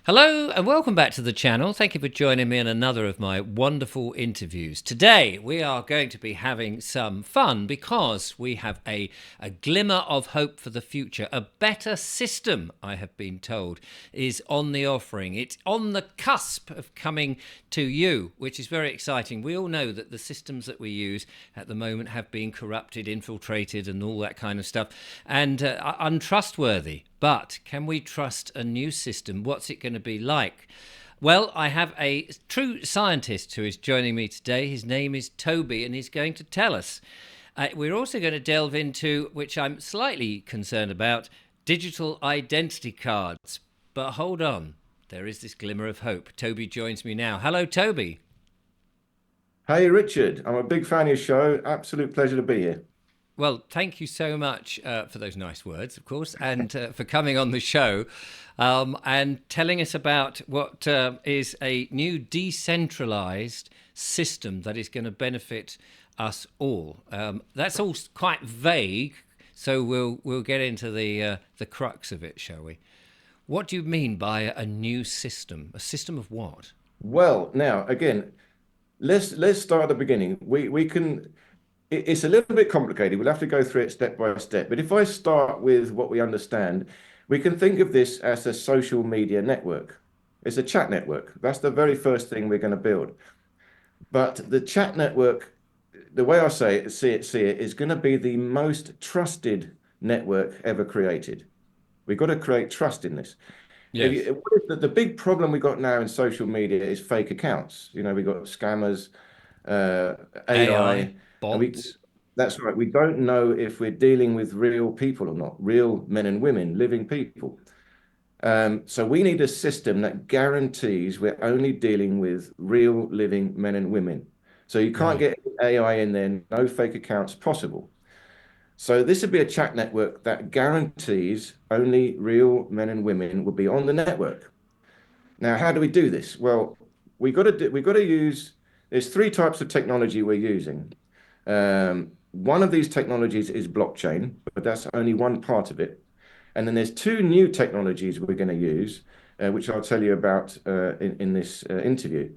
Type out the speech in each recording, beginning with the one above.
Hello and welcome back to the channel. Thank you for joining me in another of my wonderful interviews. Today we are going to be having some fun because we have a glimmer of hope for the future. A better system, I have been told, is on the offering. It's on the cusp of coming to you, which is very exciting. We all know that the systems that we use at the moment have been corrupted, infiltrated and all that kind of stuff, and untrustworthy. But can we trust a new system? What's it going to be like? Well, I have a true scientist who is joining me today. His name is Toby, and he's going to tell us. We're also going to delve into, which I'm slightly concerned about, digital identity cards. But hold on, there is this glimmer of hope. Toby joins me now. Hello, Toby. Hey Richard, I'm a big fan of your show. Absolute pleasure to be here. Well, thank you so much for those nice words, of course, and for coming on the show and telling us about what is a new decentralized system that is going to benefit us all. That's all quite vague, so we'll get into the crux of it, shall we? What do you mean by a new system? A system of what? Well, now again, let's start at the beginning. We can. It's a little bit complicated. We'll have to go through it step by step. But if I start with what we understand, we can think of this as a social media network. It's a chat network. That's the very first thing we're going to build. But the chat network, the way I see it, is going to be the most trusted network ever created. We've got to create trust in this. Yes. The big problem we got now in social media is fake accounts. You know, we've got scammers, AI, AI, and bots. that's right. We don't know if we're dealing with real people or not, real men and women, living people. So we need a system that guarantees we're only dealing with real living men and women. So you can't Right. get AI in there, no fake accounts possible. So this would be a chat network that guarantees only real men and women will be on the network. Now, how do we do this? Well, we got to use. There's three types of technology we're using. One of these technologies is blockchain, but that's only one part of it. And then there's two new technologies we're going to use, which I'll tell you about in this interview.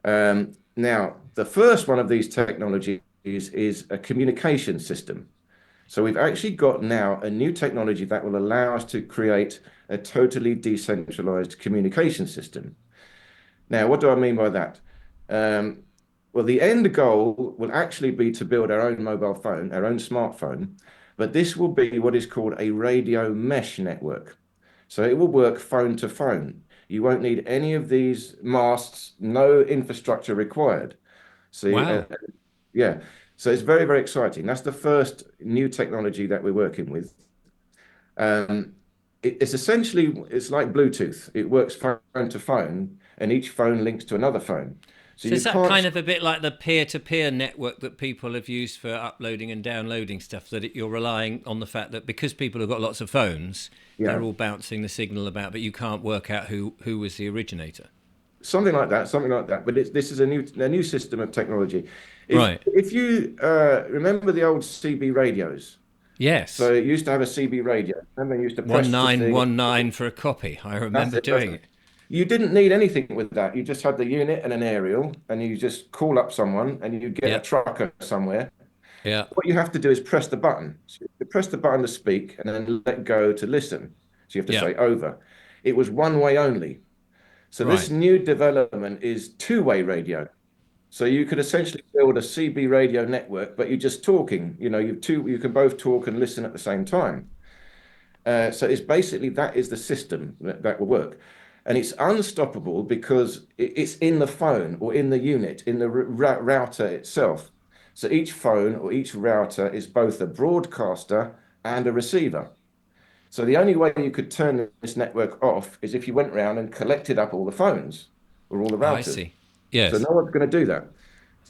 Now, the first one of these technologies is a communication system. So we've actually got now a new technology that will allow us to create a totally decentralized communication system. Now, what do I mean by that? Um, well, the end goal will actually be to build our own mobile phone, our own smartphone, but this will be what is called a radio mesh network. So it will work phone to phone. You won't need any of these masts, no infrastructure required. So, Wow. yeah, so it's very, very exciting. That's the first new technology that we're working with. Um, it's essentially, it's like Bluetooth. It works phone to phone, and each phone links to another phone. So So you is that can't, kind of a bit like the peer-to-peer network that people have used for uploading and downloading stuff, that you're relying on the fact that because people have got lots of phones, yeah, they're all bouncing the signal about, but you can't work out who was the originator? something like that, something like that. But this is a new system of technology. Right. If you remember the old CB radios, so Yes. it used to have a CB radio, and they used to press the thing. 1919 for a copy. I That's remember it. That's doing it. it. You didn't need anything with that. You just had the unit and an aerial, and you just call up someone, and you get a Yeah. trucker somewhere. Yeah. What you have to do is press the button. So you press the button to speak, and then let go to listen. So you have to Yeah. say over. It was one way only. So this Right. new development is two-way radio. So you could essentially build a CB radio network, but you're just talking. You can both talk and listen at the same time. So it's basically that is the system that will work. And it's unstoppable because it's in the phone or in the unit, in the router itself. So each phone or each router is both a broadcaster and a receiver. So the only way you could turn this network off is if you went around and collected up all the phones or all the I routers. see. So Yes. no one's going to do that.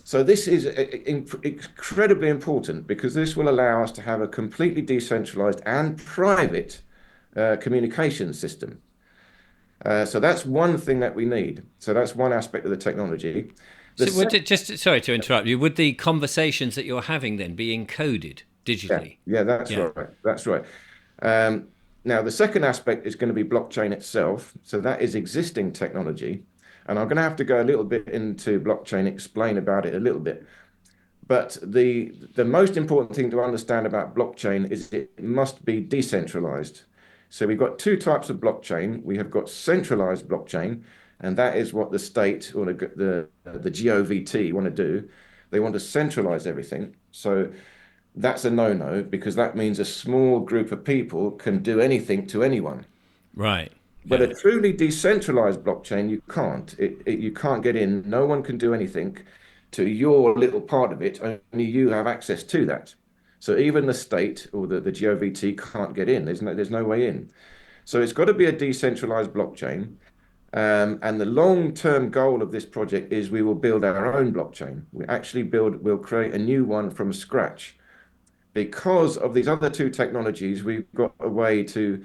So this is incredibly important because this will allow us to have a completely decentralized and private communication system. So that's one thing that we need. So that's one aspect of the technology. The So would second, it just, sorry to interrupt you, would the conversations that you're having then be encoded yeah, digitally? yeah, that's Yeah. right. That's right. Um, Now, the second aspect is going to be blockchain itself. So that is existing technology. And I'm going to have to go a little bit into blockchain, explain about it a little bit. But the most important thing to understand about blockchain is it must be decentralized. So we've got two types of blockchain. We have got centralized blockchain, and that is what the state or the govt want to do. They want to centralize everything. So that's a no-no because that means a small group of people can do anything to anyone. Right. But Yeah. a truly decentralized blockchain, you can't. You can't get in. No one can do anything to your little part of it. Only you have access to that. So even the state or the govt can't get in. There's no way in. So it's got to be a decentralized blockchain. And the long-term goal of this project is we will build our own blockchain. We'll create a new one from scratch. Because of these other two technologies, we've got a way to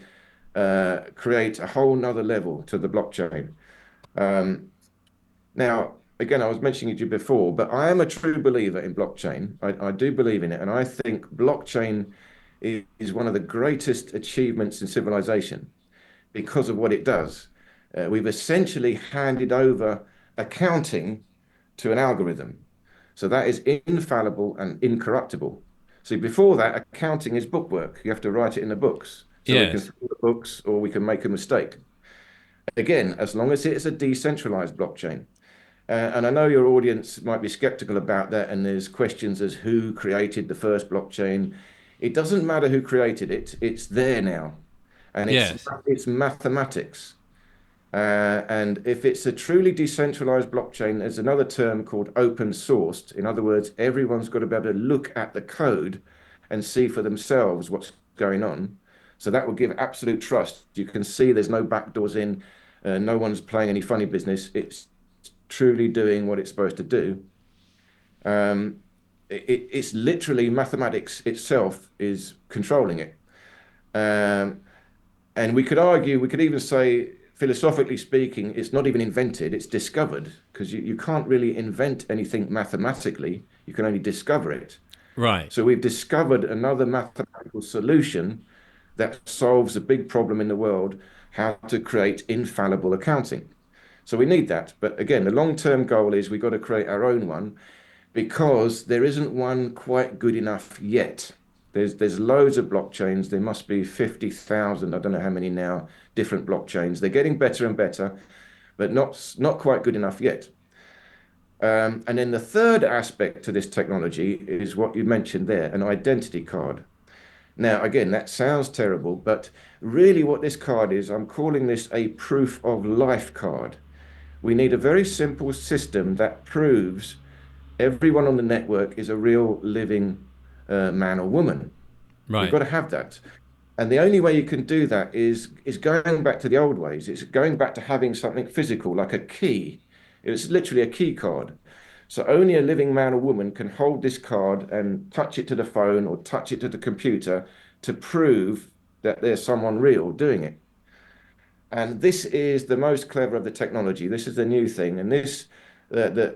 create a whole nother level to the blockchain. Um, Now, again, I was mentioning it to you before, but I am a true believer in blockchain. I do believe in it, and I think blockchain is one of the greatest achievements in civilization because of what it does. We've essentially handed over accounting to an algorithm. So that is infallible and incorruptible. See, before that, accounting is bookwork. You have to write it in the books. So we can Yes. fill the books or we can make a mistake. Again, as long as it is a decentralized blockchain. And I know your audience might be skeptical about that, and there's questions as who created the first blockchain. It doesn't matter who created it, it's there now. And Yes. it's mathematics. And if it's a truly decentralized blockchain, there's another term called open sourced. In other words, everyone's got to be able to look at the code and see for themselves what's going on. So that will give absolute trust. You can see there's no backdoors in, no one's playing any funny business. It's truly doing what it's supposed to do. Um, it's literally mathematics itself is controlling it. Um, and we could argue, we could even say, philosophically speaking, it's not even invented, it's discovered, because you can't really invent anything mathematically, you can only discover it. Right. So we've discovered another mathematical solution that solves a big problem in the world, how to create infallible accounting. So we need that. But again, the long-term goal is we've got to create our own one because there isn't one quite good enough yet. There's loads of blockchains. There must be 50,000, I don't know how many now, different blockchains. They're getting better and better, but not quite good enough yet. And then the third aspect to this technology is what you mentioned there, an identity card. Now, again, that sounds terrible, but really what this card is, I'm calling this a proof of life card. We need a very simple system that proves everyone on the network is a real living man or woman. We've Right. got to have that. And the only way you can do that is going back to the old ways. It's going back to having something physical, like a key. It's literally a key card. So only a living man or woman can hold this card and touch it to the phone or touch it to the computer to prove that there's someone real doing it. And this is the most clever of the technology. This is the new thing. And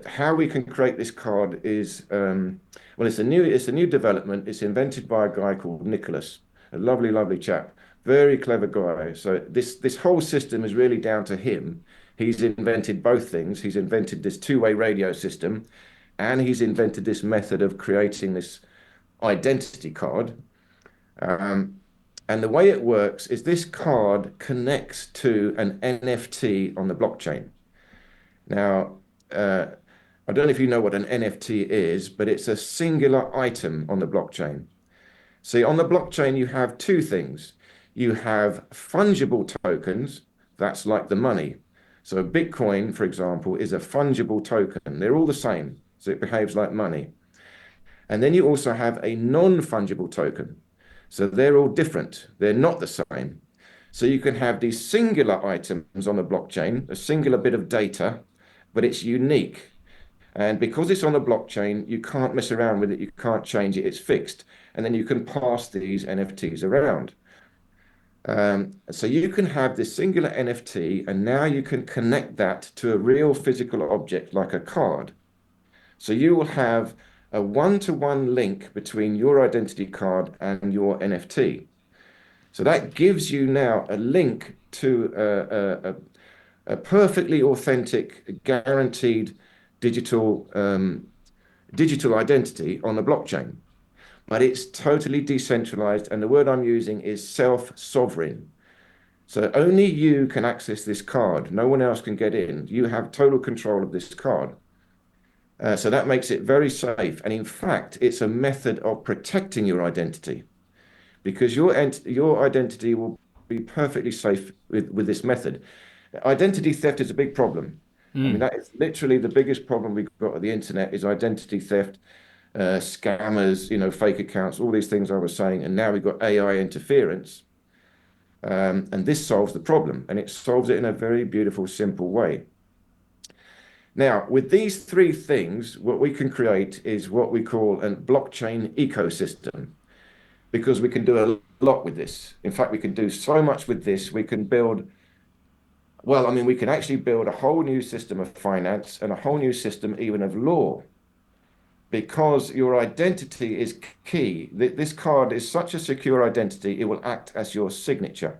how we can create this card is, well, it's a new development. It's invented by a guy called Nicholas, a lovely, lovely chap, very clever guy. So this whole system is really down to him. He's invented both things. He's invented this two-way radio system, and he's invented this method of creating this identity card. Um, and the way it works is this card connects to an NFT on the blockchain. Now, I don't know if you know what an NFT is, but it's a singular item on the blockchain. See, on the blockchain, you have two things. You have fungible tokens, that's like the money. So Bitcoin, for example, is a fungible token. They're all the same, so it behaves like money. And then you also have a non-fungible token. So they're all different. They're not the same. So you can have these singular items on the blockchain, a singular bit of data, but it's unique. And because it's on a blockchain, you can't mess around with it. You can't change it. It's fixed. And then you can pass these NFTs around. So you can have this singular NFT, and now you can connect that to a real physical object like a card. So you will have a one-to-one link between your identity card and your NFT. So that gives you now a link to a perfectly authentic, guaranteed digital digital identity on the blockchain. But it's totally decentralized, and the word I'm using is self-sovereign. So only you can access this card. No one else can get in. You have total control of this card. So that makes it very safe. And in fact, it's a method of protecting your identity because your identity will be perfectly safe with this method. Identity theft is a big problem. I mean, Mm. that is literally the biggest problem we've got at the internet is identity theft, scammers, fake accounts, all these things I was saying. And now we've got AI interference. And this solves the problem, and it solves it in a very beautiful, simple way. Now, with these three things, what we can create is what we call a blockchain ecosystem, because we can do a lot with this. In fact, we can do so much with this. We can build, well, I mean, we can actually build a whole new system of finance and a whole new system even of law, because your identity is key. This card is such a secure identity, it will act as your signature.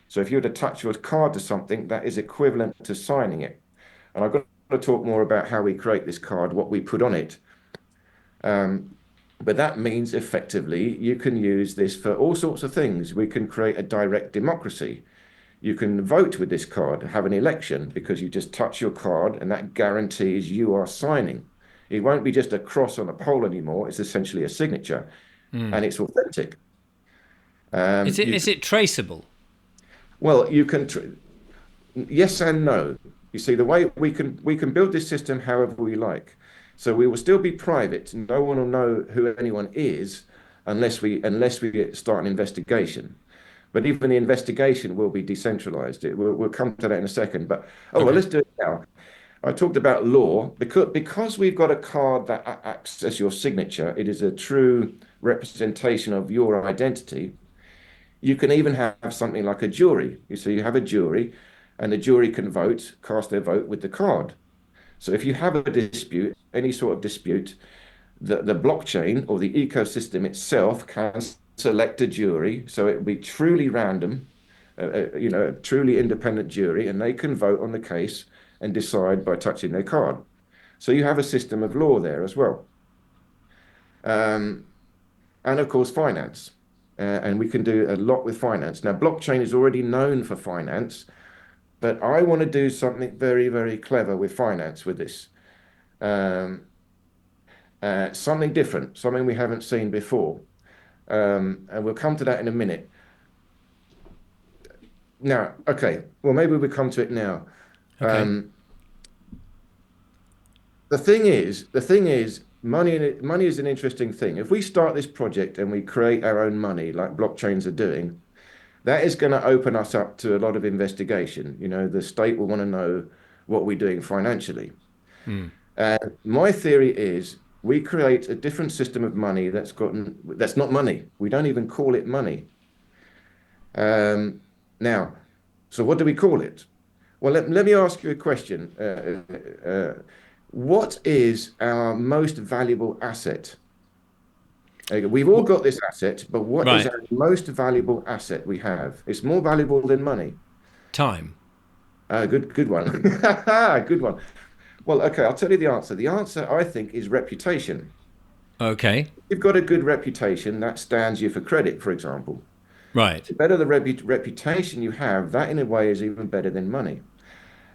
So if you were to attach your card to something, that is equivalent to signing it. And I've got to talk more about how we create this card, what we put on it. But that means effectively you can use this for all sorts of things. We can create a direct democracy. You can vote with this card, have an election, because you just touch your card and that guarantees you are signing. It won't be just a cross on a poll anymore. It's essentially a signature Mm. and it's authentic. Is it You is it traceable? well, you can yes and no. You see, the way we can build this system however we like. So we will still be private. No one will know who anyone is unless we start an investigation. But even the investigation will be decentralized. We'll come to that in a second. But oh well, Okay. let's do it now. I talked about law because we've got a card that acts as your signature. It is a true representation of your identity. You can even have something like a jury. So you have a jury, and the jury can vote, cast their vote with the card. So if you have a dispute, any sort of dispute, the blockchain or the ecosystem itself can select a jury. So it will be truly random, a truly independent jury, and they can vote on the case and decide by touching their card. So you have a system of law there as well. Um, and of course, finance. And we can do a lot with finance. Now, blockchain is already known for finance, but I want to do something very, very clever with finance with this. Um, Something different, something we haven't seen before. And we'll come to that in a minute. Now, okay, well, maybe we'll come to it now. Okay. Um, the thing is, money is an interesting thing. If we start this project and we create our own money, like blockchains are doing, that is going to open us up to a lot of investigation. The state will want to know what we're doing financially. Mm. My theory is we create a different system of money that's not money. We don't even call it money. Um, Now, so what do we call it? Well, let me ask you a question. What is our most valuable asset? Okay, we've all got this asset, but what is Right. our most valuable asset we have? It's more valuable than money. Time. Good one. Good one. Well, okay, I'll tell you the answer. The answer, I think, is reputation. Okay. If you've got a good reputation, that stands you for credit, for example. Right. The better the reputation you have, that in a way is even better than money.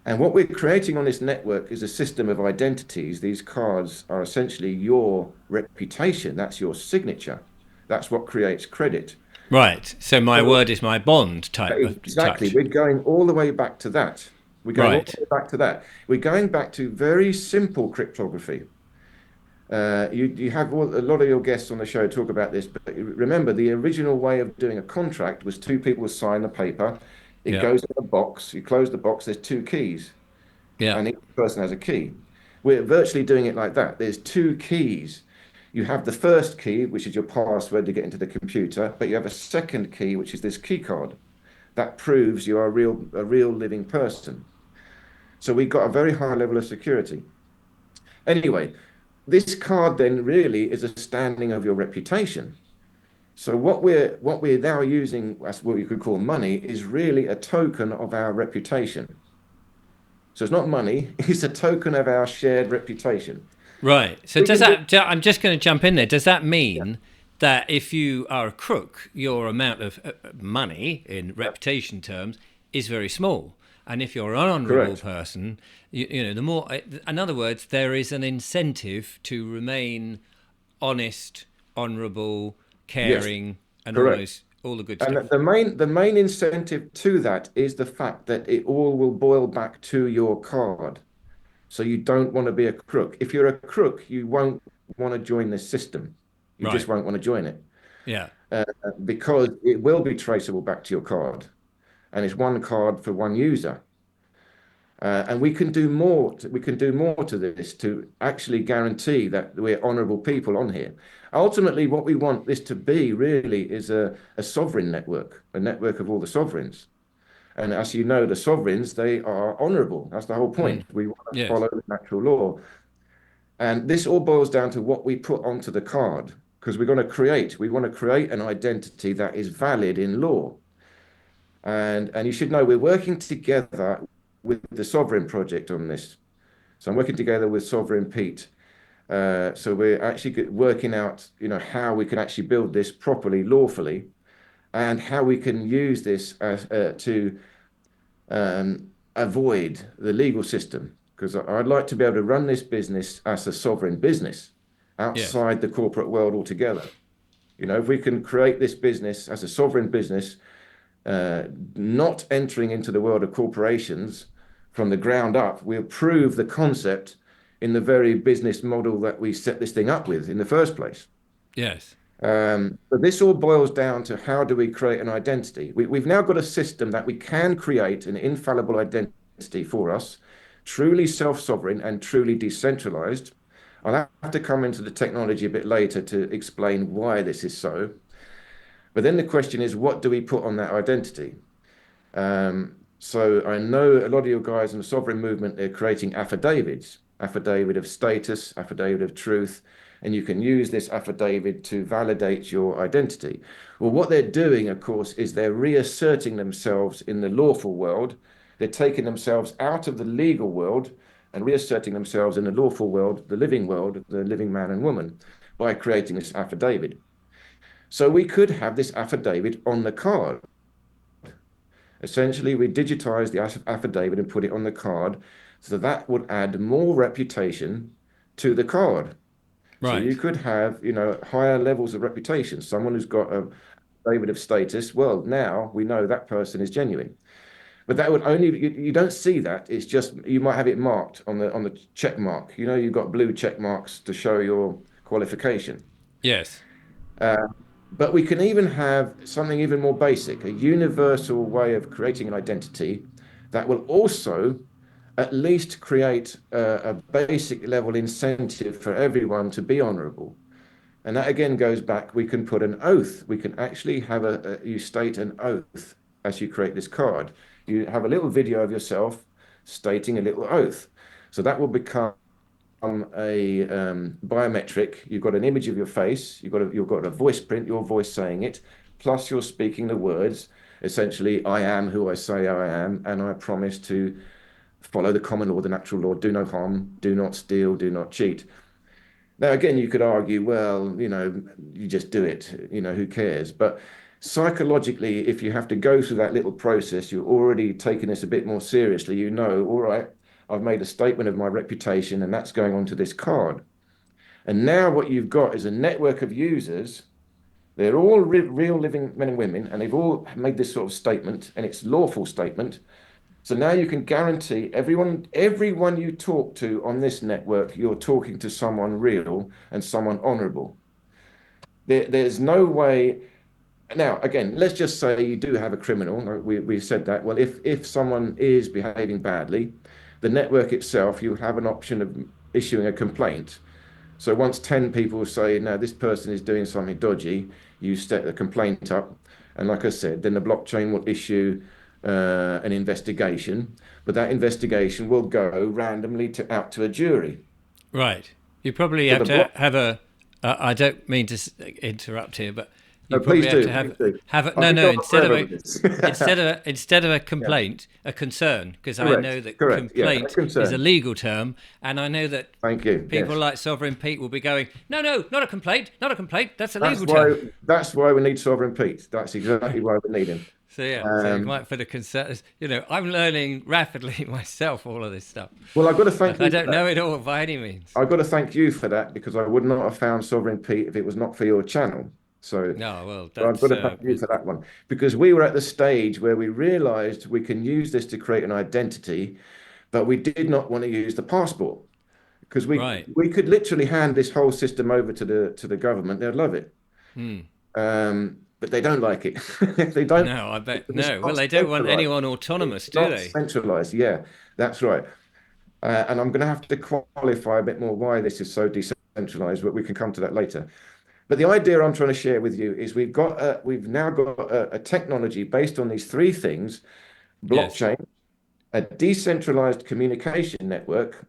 And what we're creating on this network is a system of identities. These cards are essentially your reputation. That's your signature. That's what creates credit. Right. So my So word is my bond type of exactly, touch. we're going all the way back to that. We're going all Right. the way back to that. We're going back to very simple cryptography. You have a lot of your guests on the show talk about this, but remember the original way of doing a contract was two people sign the paper. It Yeah. goes in a box. You close the box. There's two keys, Yeah. and each person has a key. We're virtually doing it like that. There's two keys. You have the first key, which is your password to get into the computer, but you have a second key, which is this key card. That proves you are a real living person. So we've got a very high level of security. Anyway, this card then really is a standing of your reputation. So what we're now using as what you could call money is really a token of our reputation. So it's not money, it's a token of our shared reputation. Right. So We does can do, that? I'm just going to jump in there. Does that yeah, mean that if you are a crook, your amount of money in yeah, reputation terms is very small, and if you're an honourable correct. person, the more. In other words, there is an incentive to remain honest, honourable, Yes, caring, and correct. all the good And stuff. the main incentive to that is the fact that it all will boil back to your card. So you don't want to be a crook. If you're a crook, you won't want to join this system. You just Right. won't want to join it Yeah. uh, because it will be traceable back to your card, and it's one card for one user. And we can do more. We can do more to this to actually guarantee that we're honourable people on here. Ultimately, what we want this to be really is a sovereign network, a network of all the sovereigns. And as you know, the sovereigns, they are honourable. That's the whole point. Mm. We want to Yes. follow the natural law. And this all boils down to what we put onto the card, because we want to create an identity that is valid in law. And you should know we're working together with the Sovereign Project on this. So I'm working together with Sovereign Pete. So we're actually working out, how we can actually build this properly, lawfully, and how we can use this to avoid the legal system. Because I'd like to be able to run this business as a sovereign business Yes. outside the corporate world altogether. If we can create this business as a sovereign business, uh, not entering into the world of corporations from the ground up, we'll prove the concept in the very business model that we set this thing up with in the first place. Yes. But this all boils down to how do we create an identity? We've now got a system that we can create an infallible identity for us, truly self-sovereign and truly decentralized. I'll have to come into the technology a bit later to explain why this is so. But then the question is, what do we put on that identity? So I know a lot of your guys in the sovereign movement, they're creating affidavits, affidavit of status, affidavit of truth, and you can use this affidavit to validate your identity. Well, what they're doing, of course, is they're reasserting themselves in the lawful world. They're taking themselves out of the legal world and reasserting themselves in the lawful world, the living man and woman, by creating this affidavit. So we could have this affidavit on the card. Essentially, we digitize the affidavit and put it on the card. So that would add more reputation to the card. So you Right. could have, higher levels of reputation. Someone who's got a affidavit of status, well, now we know that person is genuine. But that would only you don't see that. It's just you might have it marked on the check mark. You've got blue check marks to show your qualification. Yes. Uh, but we can even have something even more basic, a universal way of creating an identity that will also at least create a basic level incentive for everyone to be honorable. And that again goes back, we can put an oath. We can actually have you state an oath as you create this card. You have a little video of yourself stating a little oath. So that will become a biometric. You've got an image of your face. You've got a voice print, your voice saying it, plus you're speaking the words. Essentially, I am who I say I am, and I promise to follow the common law, the natural law, do no harm, do not steal, do not cheat. Now, again, you could argue, well, you just do it, who cares? But psychologically, if you have to go through that little process, you're already taking this a bit more seriously. All right, I've made a statement of my reputation, and that's going onto this card. And now what you've got is a network of users. They're all real living men and women, and they've all made this sort of statement, and it's lawful statement. So now you can guarantee everyone you talk to on this network, you're talking to someone real and someone honorable. There's no way. Now, again, let's just say you do have a criminal. We said that. Well, if someone is behaving badly, the network itself, you have an option of issuing a complaint. So once 10 people say, no, this person is doing something dodgy, you set the complaint up. And like I said, then the blockchain will issue an investigation, but that investigation will go randomly out to a jury. Right. You probably So have the to block, have a. I don't mean to interrupt here, but You Please probably have do, to please have do. have a, I no could no go on instead of forever a with this. instead of a Yeah, complaint, a concern, because I correct, know that correct. Yeah, a complaint is a concern. legal term, and I know that Thank you. people Yes. like Sovereign Pete will be going, no, no, not a complaint, not a complaint. That's a That's legal why term. that's why we need Sovereign Pete. That's exactly why we need him. So yeah, so you Um, might put a concern. I'm learning rapidly myself all of this stuff. well, I've got to thank I you for don't that. know it all by any means. I've got to thank you for that because I would not have found Sovereign Pete if it was not for your channel. So No, well, I've got that's to thank you for that one because we were at the stage where we realized we can use this to create an identity, but we did not want to use the passport because right. we could literally hand this whole system over to the government. They'd love it. Hmm. But they don't like it. They don't. No, I bet It's no. Well, not they don't want centralized. anyone It's autonomous, do not they? centralized. Yeah, that's right. And I'm going to have to qualify a bit more why this is so decentralized, but we can come to that later. But the idea I'm trying to share with you is we've now got a technology based on these three things: Yes. blockchain, a decentralized communication network,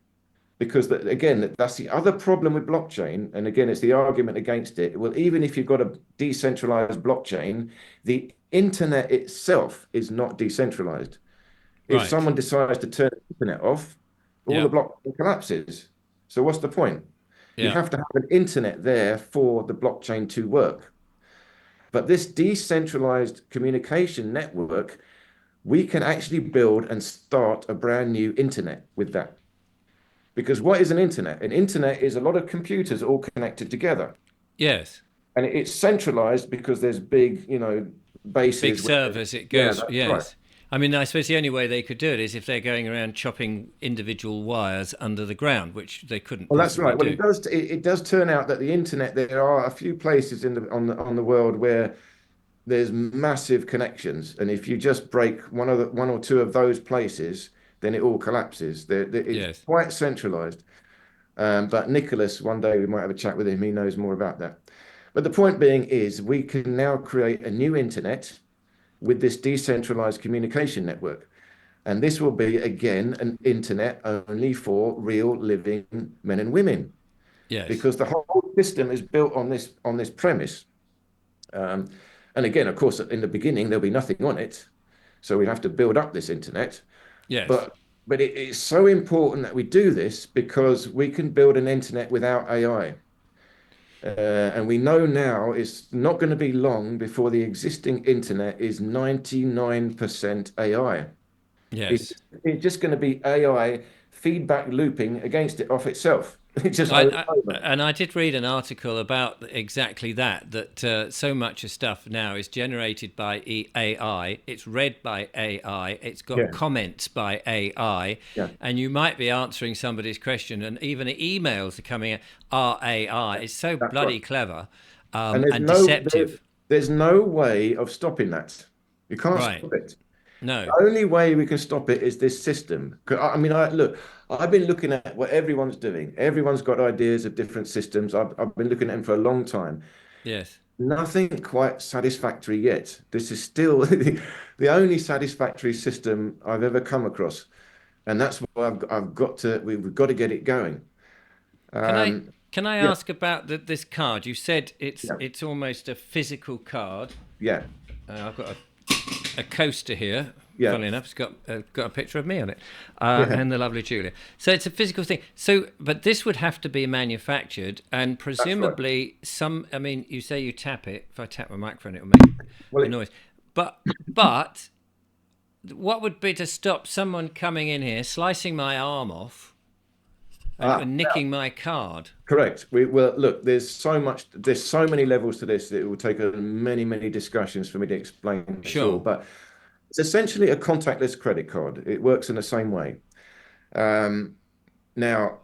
because again, that's the other problem with blockchain. And again, it's the argument against it. Well, even if you've got a decentralized blockchain, the internet itself is not decentralized. If Right. someone decides to turn the internet off, all the Yeah. blockchain collapses. So what's the point? You Yeah. have to have an internet there for the blockchain to work. But this decentralized communication network, we can actually build and start a brand new internet with that. Because what is an internet? An internet is a lot of computers all connected together. Yes. And it's centralized because there's big, Big bases where, servers. It yeah, goes. that's right. Yes. I mean, I suppose the only way they could do it is if they're going around chopping individual wires under the ground, which they couldn't Well, that's possibly right. Well, do. it does turn out that the internet, there are a few places on the world where there's massive connections, and if you just break one or two of those places, then it all collapses. It's Yes. quite centralized. But Nicholas, one day we might have a chat with him. He knows more about that. But the point being is, we can now create a new internet with this decentralized communication network. And this will be, again, an internet only for real living men and women, Yes. because the whole system is built on this premise. Um, and again, of course, in the beginning, there'll be nothing on it. So we have to build up this internet. Yes. But it's so important that we do this because we can build an internet without AI. And we know now it's not going to be long before the existing internet is 99% AI. It's, Yes. it's just going to be AI feedback looping against it off itself. It just I, over. I and I did read an article about exactly that. That so much of stuff now is generated by AI. It's read by AI. It's got Yeah, comments by AI, yeah, and you might be answering somebody's question, and even the emails are coming in are AI. It's so that's right. bloody clever, And and deceptive. there's no way of stopping that. You can't Right? stop it. No. The only way we can stop it is this system. 'Cause I mean, look, I've been looking at what everyone's doing. Everyone's got ideas of different systems. I've been looking at them for a long time. Yes. Nothing quite satisfactory yet. This is still the only satisfactory system I've ever come across. And that's why we've got to get it going. Can I Um, can I yeah, ask about this card? You said it's yeah, it's almost a physical card. yeah, I've got a coaster here. yeah, Funnily enough, it's got a picture of me on it, yeah. and the lovely Julia. So it's a physical thing. So, but this would have to be manufactured, and That's right. presumably some. I mean, you say you tap it. If I tap my microphone, it will make Well, a noise. But what would be to stop someone coming in here, slicing my arm off, ah, and nicking my card? correct. Well, look, there's so many levels to this that it will take many discussions for me to explain this all. Sure. But it's essentially a contactless credit card. It works in the same way. Um, Now,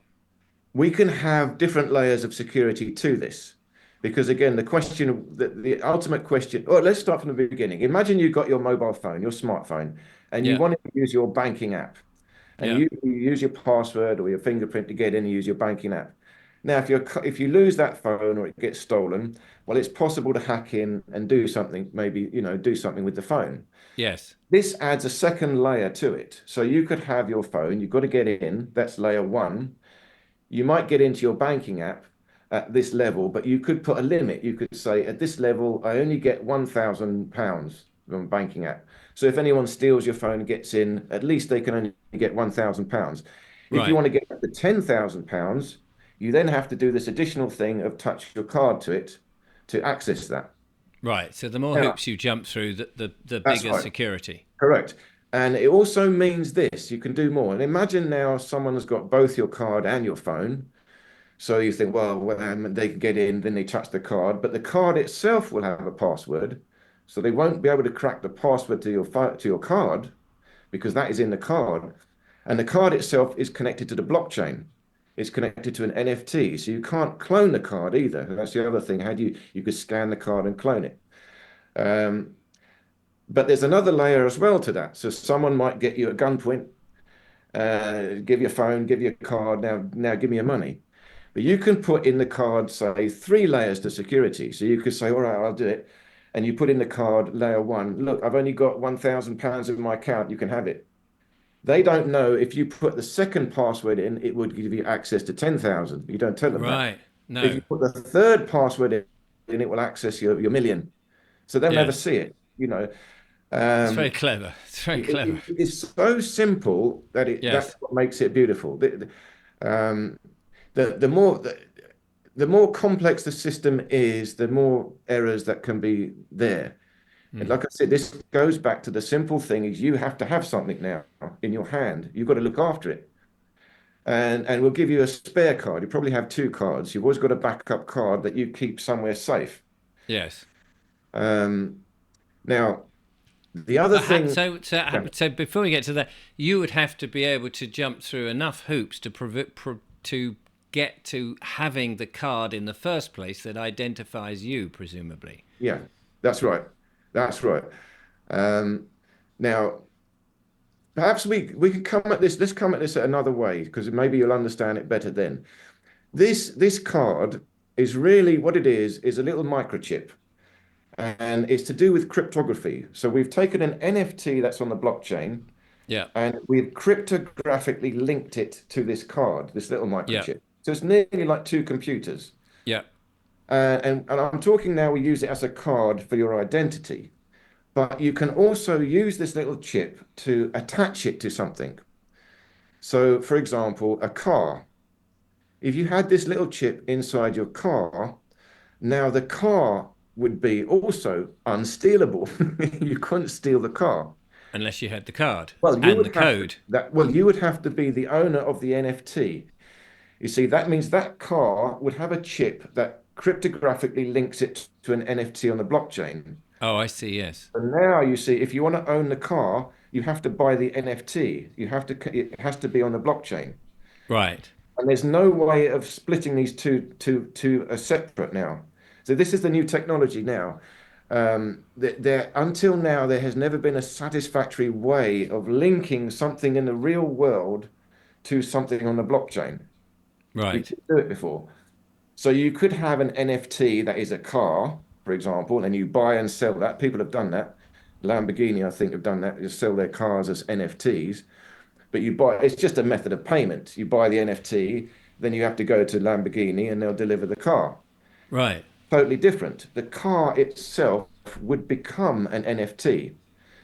we can have different layers of security to this. Because again, the ultimate question, oh, let's start from the beginning. Imagine you've got your mobile phone, your smartphone, and you Yeah. want to use your banking app. And Yeah. you use your password or your fingerprint to get in and use your banking app. Now, if you lose that phone or it gets stolen, well, it's possible to hack in and do something, maybe, do something with the phone. Yes. This adds a second layer to it. So you could have your phone, you've got to get in, that's layer one. You might get into your banking app, at this level, but you could put a limit. You could say, at this level, I only get £1,000 from a banking app. So if anyone steals your phone and gets in, at least they can only get £1,000. If you Right. want to get up to £10,000, you then have to do this additional thing of touch your card to it to access that. Right. So the more Now, hoops you jump through, the that's bigger right. security. Correct. And it also means this, you can do more. And imagine now someone has got both your card and your phone. So you think, well, when they can get in, then they touch the card, but the card itself will have a password. So they won't be able to crack the password to your card because that is in the card. And the card itself is connected to the blockchain. It's connected to an NFT. So you can't clone the card either. That's the other thing. How do you could scan the card and clone it. Um, but there's another layer as well to that. So someone might get you at gunpoint, give you a phone, give you a card. Now give me your money. But you can put in the card, say, 3 layers to security. So you could say, all right, I'll do it. And you put in the card layer one. Look, I've only got £1,000 in my account. You can have it. They don't know if you put the second password in, it would give you access to 10,000. You don't tell them that. Right. If you No. put the third password in, it will access your million. So they'll never Yes. see it. It's very Um, clever. It's very clever. it is so simple that that's Yes. what makes it beautiful. Um, the more the more complex the system is, the more errors that can be there. And Mm. like I said, this goes back to the simple thing is you have to have something now in your hand. You've got to look after it. And we'll give you a spare card. You probably have 2 cards. You've always got a backup card that you keep somewhere safe. Yes. Um, now, the other But thing, yeah, so before we get to that, you would have to be able to jump through enough hoops to get to having the card in the first place that identifies you, presumably. yeah, that's right. That's right. Um, now, perhaps we could come at this. Let's come at this another way because maybe you'll understand it better then. This card is really what it is a little microchip, and it's to do with cryptography. So we've taken an NFT that's on the blockchain, Yeah. and we've cryptographically linked it to this card, this little Yeah. microchip. So it's nearly like 2 computers. Yeah. And I'm talking now, we use it as a card for your identity, but you can also use this little chip to attach it to something. So, for example, a car. If you had this little chip inside your car, now the car would be also unstealable. You couldn't steal the car. Unless you had the card Well, you and the would have to code. you would have to be the owner of the NFT. You see, that means that car would have a chip that cryptographically links it to an NFT on the blockchain. Oh, I see. Yes. And now you see, if you want to own the car, you have to buy the NFT. It has to be on the blockchain. Right. And there's no way of splitting these two are separate now. So this is the new technology now. Until now, there has never been a satisfactory way of linking something in the real world to something on the blockchain. We Right. couldn't do it before. So you could have an NFT that is a car, for example, and you buy and sell that. People have done that. Lamborghini, I think, have done that. You sell their cars as NFTs, but it's just a method of payment. You buy the NFT, then you have to go to Lamborghini and they'll deliver the car. Right. Totally different. The car itself would become an NFT.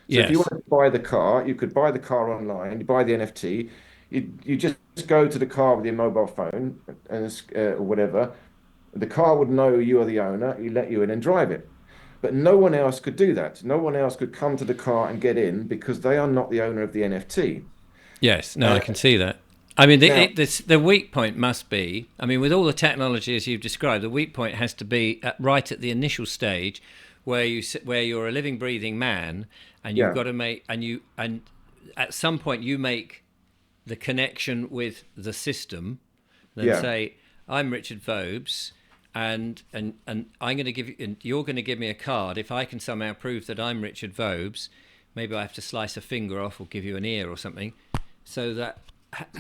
So if you Yes. wanted to buy the car, you could buy the car online, you buy the NFT, you just go to the car with your mobile phone and or whatever. The car would know you are the owner, you let you in and drive it. But no one else could do that. No one else could come to the car and get in because they are not the owner of the NFT. Yes. No, Uh, I can see that. I mean, now, the weak point must be. I mean, with all the technology as you've described, the weak point has to be right at the initial stage, where you're a living, breathing man, and you've yeah, got to make and at some point you make the connection with the system, then yeah, say, I'm Richard Vobes, and I'm going to give you, and you're going to give me a card. If I can somehow prove that I'm Richard Vobes, maybe I have to slice a finger off or give you an ear or something, so that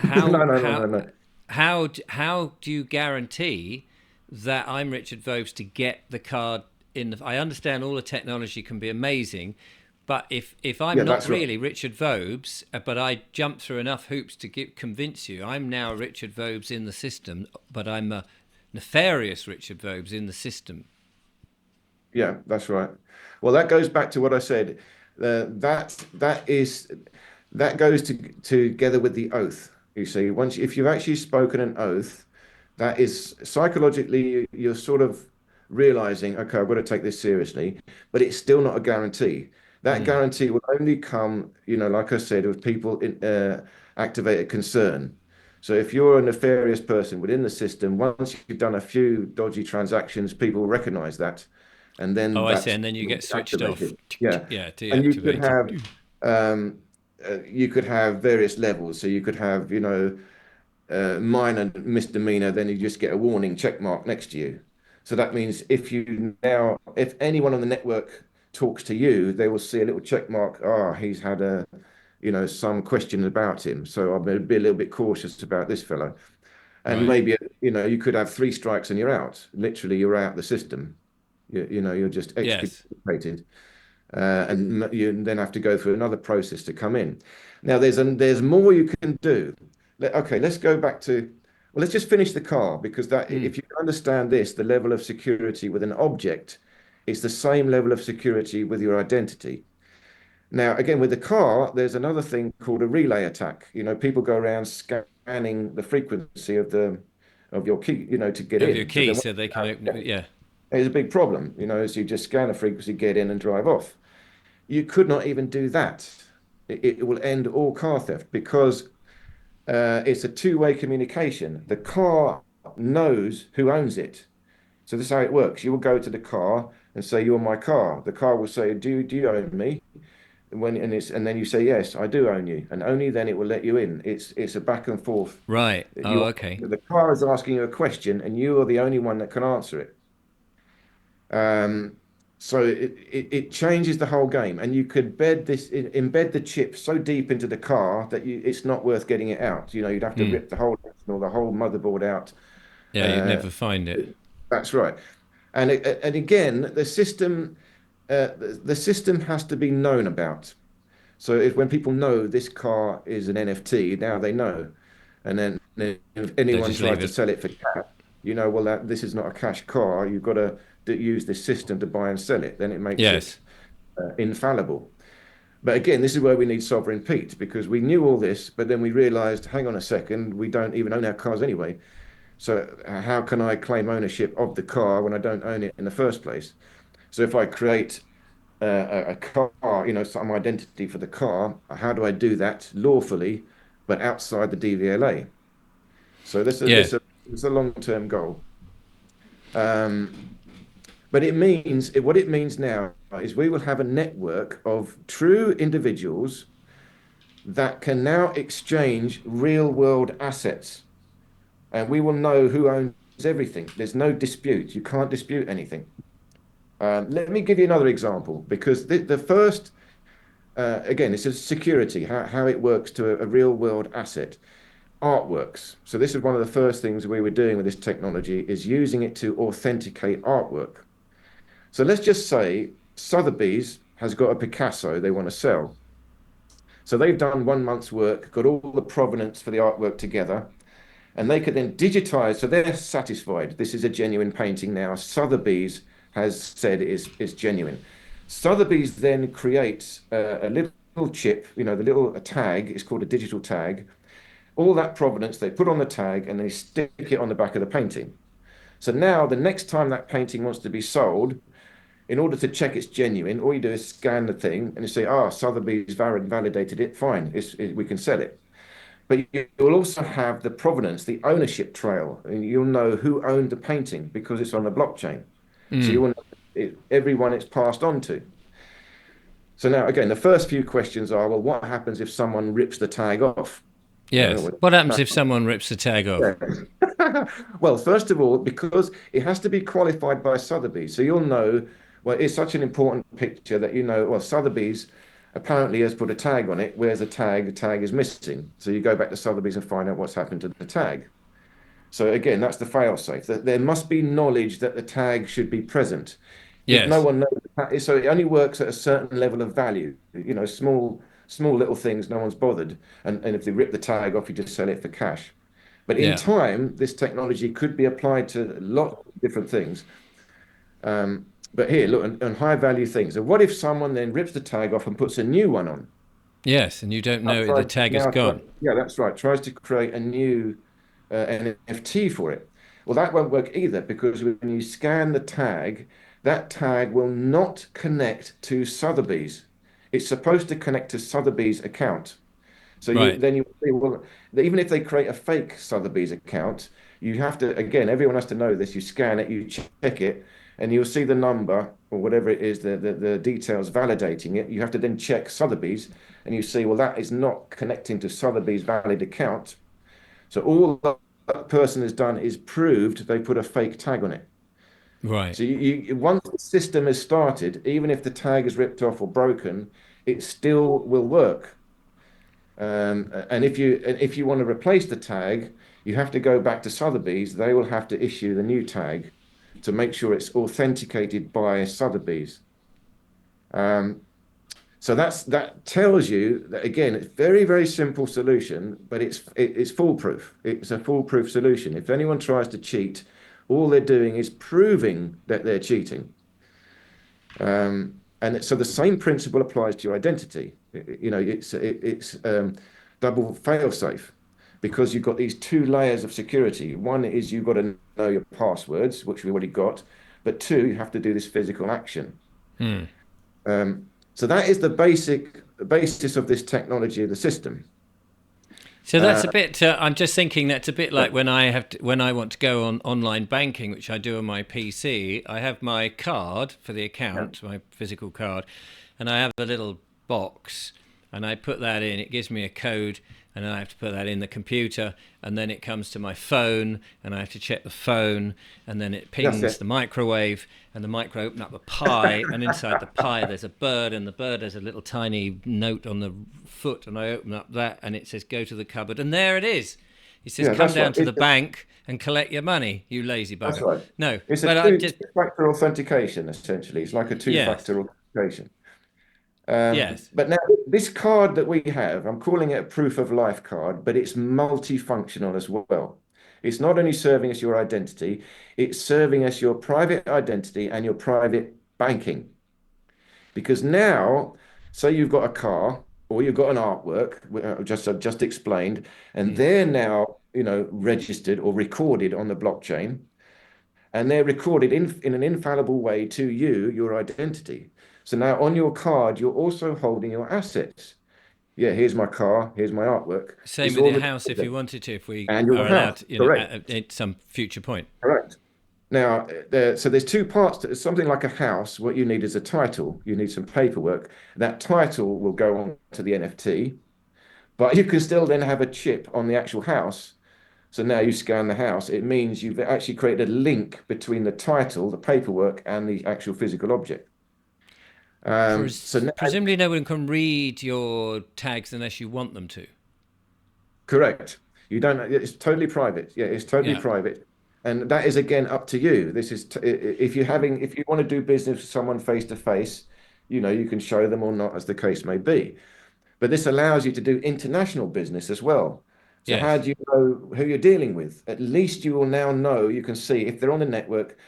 no, how no, no, how no, no. how do you guarantee that I'm Richard Vobes to get the card in the? I understand all the technology can be amazing, but if I'm Yeah, not that's right. really Richard Vobes, but I jump through enough hoops to convince you I'm now Richard Vobes in the system, but I'm a nefarious Richard verbs in the system. Yeah, that's right. Well, that goes back to what I said. That goes together with the oath. You see, once if you've actually spoken an oath, that is psychologically you're sort of realizing, okay, I've got to take this seriously, but it's still not a guarantee. That Mm. guarantee will only come, like I said, with people activate a concern. So if you're a nefarious person within the system, once you've done a few dodgy transactions, people recognize that, and Oh, then I see. that's And then you get switched off. activated. Yeah, Yeah, and deactivated. um, you could have various levels. So you could have, minor misdemeanor, then you just get a warning check mark next to you. So that means if anyone on the network talks to you, they will see a little check mark. Ah, he's had some question about him. So I'll be a little bit cautious about this fellow. And Right. maybe, you could have three strikes and you're out. Literally, you're out the system. You're just Yes. excommunicated. And you then have to go through another process to come in. Now, there's more you can do. Okay, let's go back to, well, let's just finish the car because that Mm. if you understand this, the level of security with an object is the same level of security with your identity. Now, again, with the car, there's another thing called a relay attack. People go around scanning the frequency of your key, to get Of your in. So key then so they can open it. Yeah. there's a big problem, as you just scan the frequency, get in and drive off. You could not even do that. It will end all car theft because it's a two-way communication. The car knows who owns it. So this is how it works. You will go to the car and say, "You're my car." The car will say, "Do you own me?" And then you say, "Yes, I do own you," and only then it will let you in. It's a back and forth. Right. Oh, You okay. the car is asking you a question, and you are the only one that can answer it. Um, so it changes the whole game, and you could embed the chip so deep into the car that it's not worth getting it out. You'd have to Mm. rip the whole motherboard out. Yeah, you'd Uh, never find it. that's right. And again, the system has to be known about. So when people know this car is an NFT, now they know. And then if They anyone just leave tries to it. sell it for cash, well, this is not a cash car. You've got to use this system to buy and sell it. Then it makes it Yes. infallible. But again, this is where we need sovereign Pete because we knew all this, but then we realized, hang on a second, we don't even own our cars anyway. So how can I claim ownership of the car when I don't own it in the first place? So if I create a car, some identity for the car, how do I do that lawfully, but outside the DVLA? So Yeah. this is a long-term goal. Um, but what it means now is we will have a network of true individuals that can now exchange real-world assets, and we will know who owns everything. There's no dispute. You can't dispute anything. Let me give you another example because the first again, this is security, how it works to a real world asset. Artworks. So this is one of the first things we were doing with this technology is using it to authenticate artwork. So let's just say Sotheby's has got a Picasso they want to sell. So they've done 1 month's work, got all the provenance for the artwork together, and they could then digitize. So they're satisfied. This is a genuine painting now. Sotheby's has said is genuine. Sotheby's then creates a little chip, the little tag is called a digital tag. All that provenance they put on the tag and they stick it on the back of the painting. So now the next time that painting wants to be sold, in order to check it's genuine, all you do is scan the thing and you say, Sotheby's validated it, fine, we can sell it. But you'll also have the provenance, the ownership trail, and you'll know who owned the painting because it's on the blockchain. So you Mm. will know everyone it's passed on to. So now, again, the first few questions are, well, what happens if someone rips the tag off? Yes. What happens if someone rips the tag off? Well, first of all, because it has to be qualified by Sotheby's, so you'll know. Well, it's such an important picture that well, Sotheby's apparently has put a tag on it. Where's the tag? The tag is missing. So you go back to Sotheby's and find out what's happened to the tag. So again, that's the fail-safe. That there must be knowledge that the tag should be present. If no Yes. one knows, so it only works at a certain level of value. Small little things, no one's bothered. And if they rip the tag off, you just sell it for cash. But in Yeah. time, this technology could be applied to a lot of different things. But here, look, on high value things. So what if someone then rips the tag off and puts a new one on? Yes, and you don't know the Tries tag is now, gone. yeah, that's right. Tries to create a new NFT for it. Well, that won't work either because when you scan the tag, that tag will not connect to Sotheby's. It's supposed to connect to Sotheby's account. So Right. then you see, well, even if they create a fake Sotheby's account, you have to, again, everyone has to know this. You scan it, you check it, and you'll see the number or whatever it is, the details validating it. You have to then check Sotheby's, and you see, well, that is not connecting to Sotheby's valid account. So all that person has done is proved they put a fake tag on it. Right. So once the system is started, even if the tag is ripped off or broken, it still will work. And if you want to replace the tag, you have to go back to Sotheby's. They will have to issue the new tag to make sure it's authenticated by Sotheby's. Um, so that tells you that again, it's very, very simple solution, but it's foolproof. It's a foolproof solution. If anyone tries to cheat, all they're doing is proving that they're cheating. And so the same principle applies to your identity. You know, it's double fail-safe because you've got these two layers of security. One is you've got to know your passwords, which we already got, but two, you have to do this physical action. Hmm. So that is the basis of this technology of the system. So that's Uh, a bit. I'm just thinking that's a bit like when when I want to go on online banking, which I do on my PC. I have my card for the yeah, account, my physical card, and I have a little box, and I put that in. It gives me a code, and I have to put that in the computer, and then it comes to my phone, and I have to check the phone, and then it that's pings it. the microwave, and the microwave open up a pie, and inside the pie there's a bird, and the bird has a little tiny note on the foot, and I open up that, and it says go to the cupboard, and there it is. It says Yeah, come that's right. down to the bank and collect your money, you lazy That's bugger. right. No, It's a but I just two-factor authentication, essentially. It's like a yes, two-factor authentication. yes, But now this card that we have, I'm calling it a proof of life card, but it's multifunctional as well. It's not only serving as your identity, it's serving as your private identity and your private banking. Because now, say you've got a car or you've got an artwork, I've just explained, and mm. they're now, registered or recorded on the blockchain and they're recorded in an infallible way to you, your identity. So now on your card, you're also holding your assets. Yeah, here's my car, here's my artwork. Same It's with all your the house if you wanted to, if we and are your allowed, house. Correct, at some future point. correct. Now, so there's two parts to something like a house. What you need is a title. You need some paperwork. That title will go on to the NFT, but you can still then have a chip on the actual house. So now you scan the house, it means you've actually created a link between the title, the paperwork, and the actual physical object. So now, Presumably, no one can read your tags unless you want them to. correct. You don't, it's totally private. Yeah, it's totally Yeah. private. And that is again up to you. This is if you want to do business with someone face to face, you can show them or not as the case may be. But this allows you to do international business as well. So how Yes. do you know who you're dealing with? At least you will now know, you can see if they're on the network,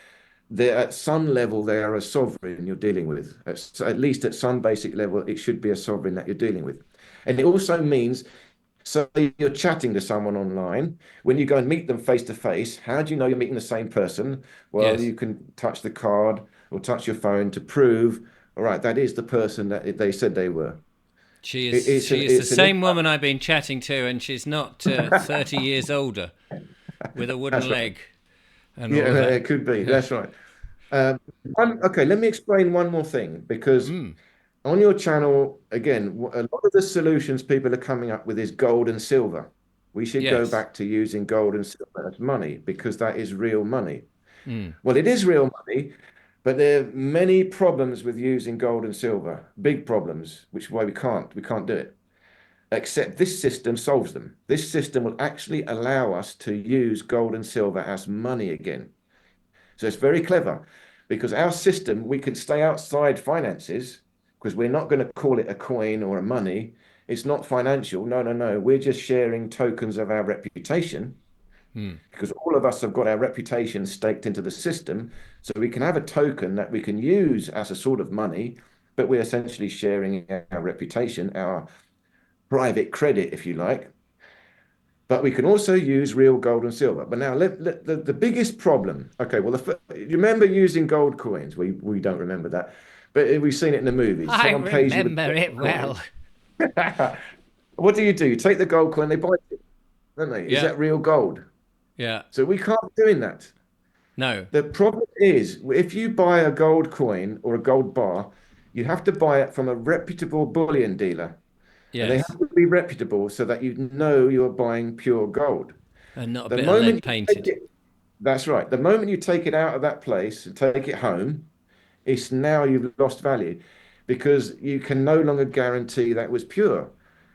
they're at some level, they are a sovereign you're dealing with. At least at some basic level, it should be a sovereign that you're dealing with. And it also means, so you're chatting to someone online, when you go and meet them face to face, how do you know you're meeting the same person? Well, Yes. you can touch the card or touch your phone to prove, all right, that is the person that they said they were. She It, is. it's an She is the it's an same woman I've been chatting to, and she's not 30 years older, with a wooden That's right. leg and Yeah, all of that. it could be. That's right. Um, okay, let me explain one more thing because Mm. on your channel, again, a lot of the solutions people are coming up with is gold and silver. We should go Yes. back to using gold and silver as money because that is real money. Mm. Well, it is real money, but there are many problems with using gold and silver, big problems, which is why we can't do it. Except this system solves them. This system will actually allow us to use gold and silver as money again. So it's very clever because our system, we can stay outside finances because we're not going to call it a coin or a money. It's not financial. No, no, no. We're just sharing tokens of our reputation. because all of us have got our reputation staked into the system. So we can have a token that we can use as a sort of money, but we're essentially sharing our reputation, our private credit, if you like. But we can also use real gold and silver. But now, the biggest problem, okay, well, you remember using gold coins? We don't remember that, but we've seen it in the movies. I Someone pays you with remember a it gold well. coin. What do? You take the gold coin, they buy it, don't they? Is Yeah, that real gold? yeah. So we can't be doing that. No. The problem is, if you buy a gold coin or a gold bar, you have to buy it from a reputable bullion dealer. And they Yes. have to be reputable so that you know you're buying pure gold. And not a The bit of lead moment you take painted. it, that's right. The moment you take it out of that place and take it home, it's now you've lost value because you can no longer guarantee that was pure.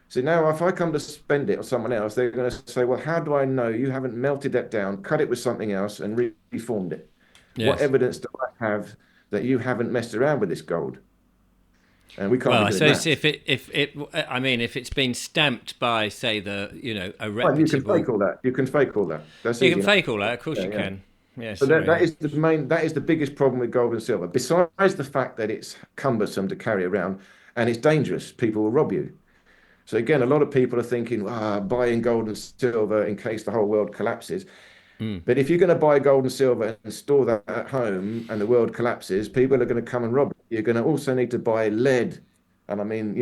So now if I come to spend it on someone else, they're going to say, well, how do I know you haven't melted that down, cut it with something else and reformed it? What Yes. evidence do I have that you haven't messed around with this gold? And we can't Well, be I doing suppose that. if I mean, if it's been stamped by, say, a Well, you can fake reputable, all that. You can fake all that. That's you can easy enough. fake all that. Of course, Yeah, you yeah. can. Yes, So there that we is that is the biggest problem with gold and silver. Besides the fact that it's cumbersome to carry around and it's dangerous, people will rob you. So again, a lot of people are thinking, buying gold and silver in case the whole world collapses. Mm. But if you're going to buy gold and silver and store that at home and the world collapses, people are going to come and rob it. You're going to also need to buy lead. And I mean,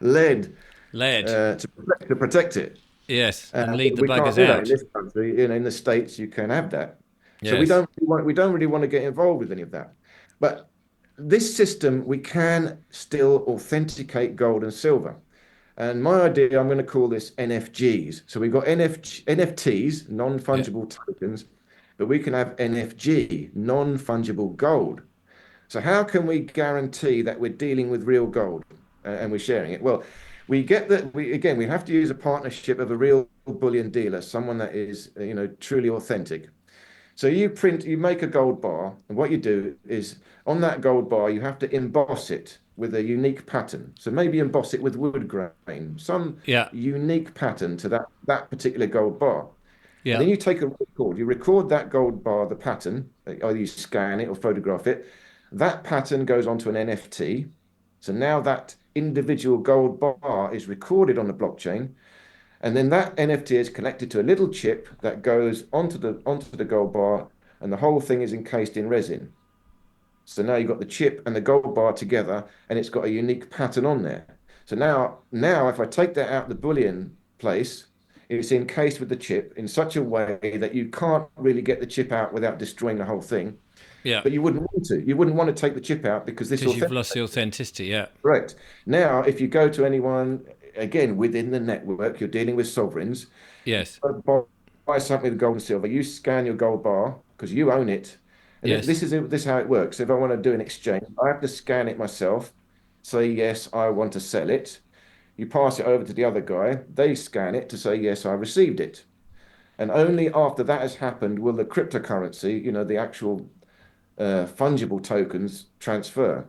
lead Lead. to protect it. Yes, and lead the We can't buggers do that in out. this country. In the States, you can have that. So Yes. we don't really want to get involved with any of that. But this system, we can still authenticate gold and silver. And my idea, I'm going to call this NFGs. So we've got NFTs, Yeah. non-fungible tokens, but we can have NFG, non-fungible gold. So how can we guarantee that we're dealing with real gold and we're sharing it? Well, we get that we have to use a partnership of a real bullion dealer, someone that is, truly authentic. So you make a gold bar, and what you do is on that gold bar, you have to emboss it with a unique pattern. So maybe emboss it with wood grain, some Yeah. unique pattern to that particular gold bar. And Yeah. then you record that gold bar, the pattern, either you scan it or photograph it. That pattern goes onto an NFT. So now that individual gold bar is recorded on the blockchain. And then that NFT is connected to a little chip that goes onto the gold bar, and the whole thing is encased in resin. So now you've got the chip and the gold bar together, and it's got a unique pattern on there. So now if I take that out the bullion place, it's encased with the chip in such a way that you can't really get the chip out without destroying the whole thing. Yeah. But you wouldn't want to. You wouldn't want to take the chip out because this Because you've lost authenticates. the authenticity. Yeah. Correct. Now, if you go to anyone, again, within the network, you're dealing with sovereigns, Yes. buy something with gold and silver, you scan your gold bar because you own it. And Yes. this is how it works. If I want to do an exchange, I have to scan it myself, say, yes, I want to sell it. You pass it over to the other guy, they scan it to say, yes, I received it. And only after that has happened will the cryptocurrency, the actual fungible tokens transfer. So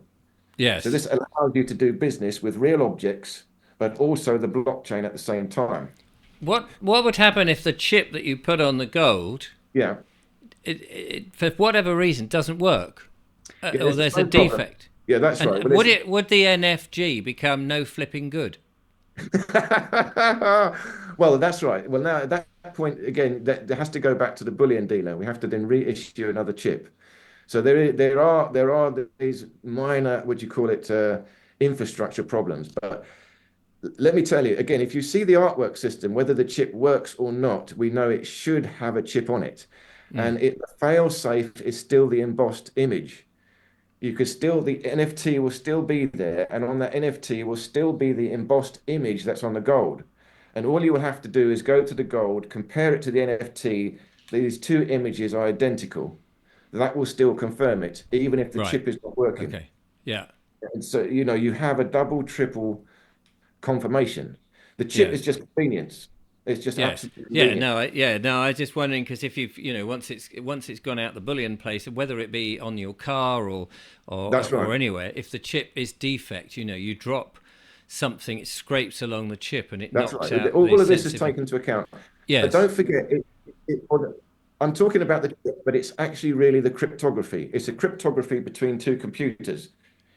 Yes. this allows you to do business with real objects, but also the blockchain at the same time. What would happen if the chip that you put on the gold, Yeah, for whatever reason, doesn't work, yeah, or it's the there's a same problem. defect? Yeah, that's And right. Well, would the NFG become no flipping good? well, that's right. Well, now at that point again, that has to go back to the bullion dealer. We have to then reissue another chip. So there are these minor, what do you call it, infrastructure problems. But let me tell you again, if you see the artwork system, whether the chip works or not, we know it should have a chip on it, Mm. and the fail safe is still the embossed image. The NFT will still be there, and on that NFT will still be the embossed image that's on the gold. And all you will have to do is go to the gold, compare it to the NFT. These two images are identical. That will still confirm it, even if the Right. chip is not working. Okay. Yeah. And so, you have a double, triple confirmation. The chip is Yes. just convenience. It's just Yes. absolute Yeah. convenience. No. Yeah. No. I was just wondering because if you've once it's gone out the bullion place, whether it be on your car That's right. or anywhere, if the chip is defect, you drop something, it scrapes along the chip and it That's knocks right. out the All of this is sensitive. taken into account. But Yes. don't forget, I'm talking about the chip, but it's actually really the cryptography. It's a cryptography between two computers.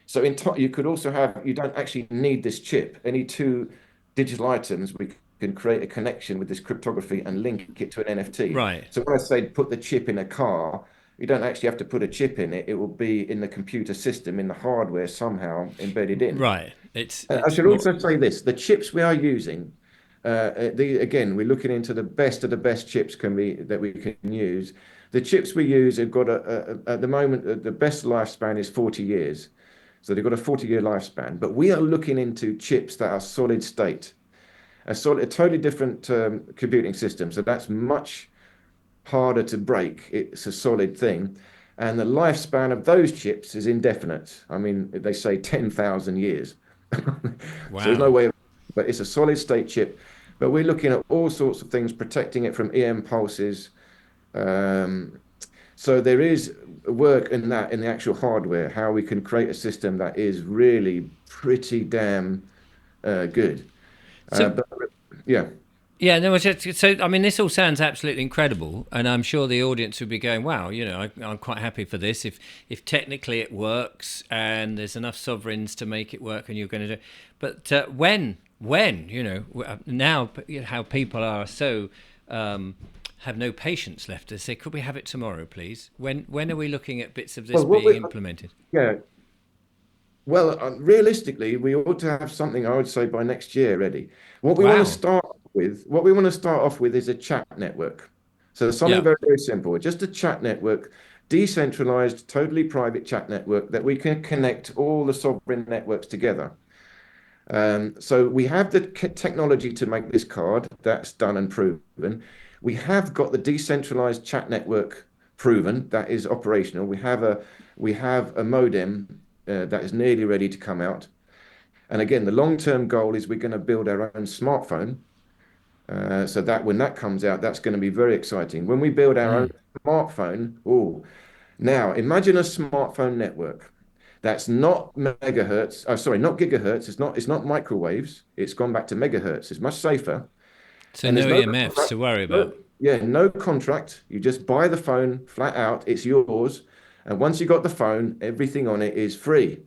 So you could also have, you don't actually need this chip. Any two digital items, we can create a connection with this cryptography and link it to an NFT. Right. So when I say put the chip in a car, you don't actually have to put a chip in it. It will be in the computer system, in the hardware somehow embedded in. Right. It's I it's should more. also say this: the chips we are using, again, we're looking into the best of the best chips can be that we can use. The chips we use have got at the moment the best lifespan is 40 years, so they've got a 40-year lifespan. But we are looking into chips that are solid state, a totally different computing system. So that's much harder to break. It's a solid thing. And the lifespan of those chips is indefinite. I mean, they say 10,000 years. So there's no Wow. way, but it's a solid state chip. But we're looking at all sorts of things, protecting it from EM pulses. Um, so there is work in that, in the actual hardware, how we can create a system that is really pretty damn good. So But yeah. yeah, no. So I mean, this all sounds absolutely incredible, and I'm sure the audience would be going, "Wow, I'm quite happy for this. If technically it works and there's enough sovereigns to make it work, and you're going to do." But when now how people are so have no patience left to say, "Could we have it tomorrow, please?" When are we looking at bits of this Well, being implemented? yeah, well, realistically, we ought to have something, I would say, by next year ready. Wow. What we want to start off with is a chat network. So something Yeah. very, very simple, just a chat network, decentralized, totally private chat network that we can connect all the sovereign networks together. So we have the technology to make this card. That's done and proven. We have got the decentralized chat network proven. That is operational. We have a modem that is nearly ready to come out. And again, the long-term goal is we're going to build our own smartphone. So that when that comes out, that's going to be very exciting. When we build our own Mm. smartphone, oh, now imagine a smartphone network. That's not megahertz. Oh, sorry, not gigahertz. It's not microwaves. It's gone back to megahertz. It's much safer. So And there's no no EMFs contract. to worry No, about. yeah, no contract. You just buy the phone flat out. It's yours. And once you got the phone, everything on it is free.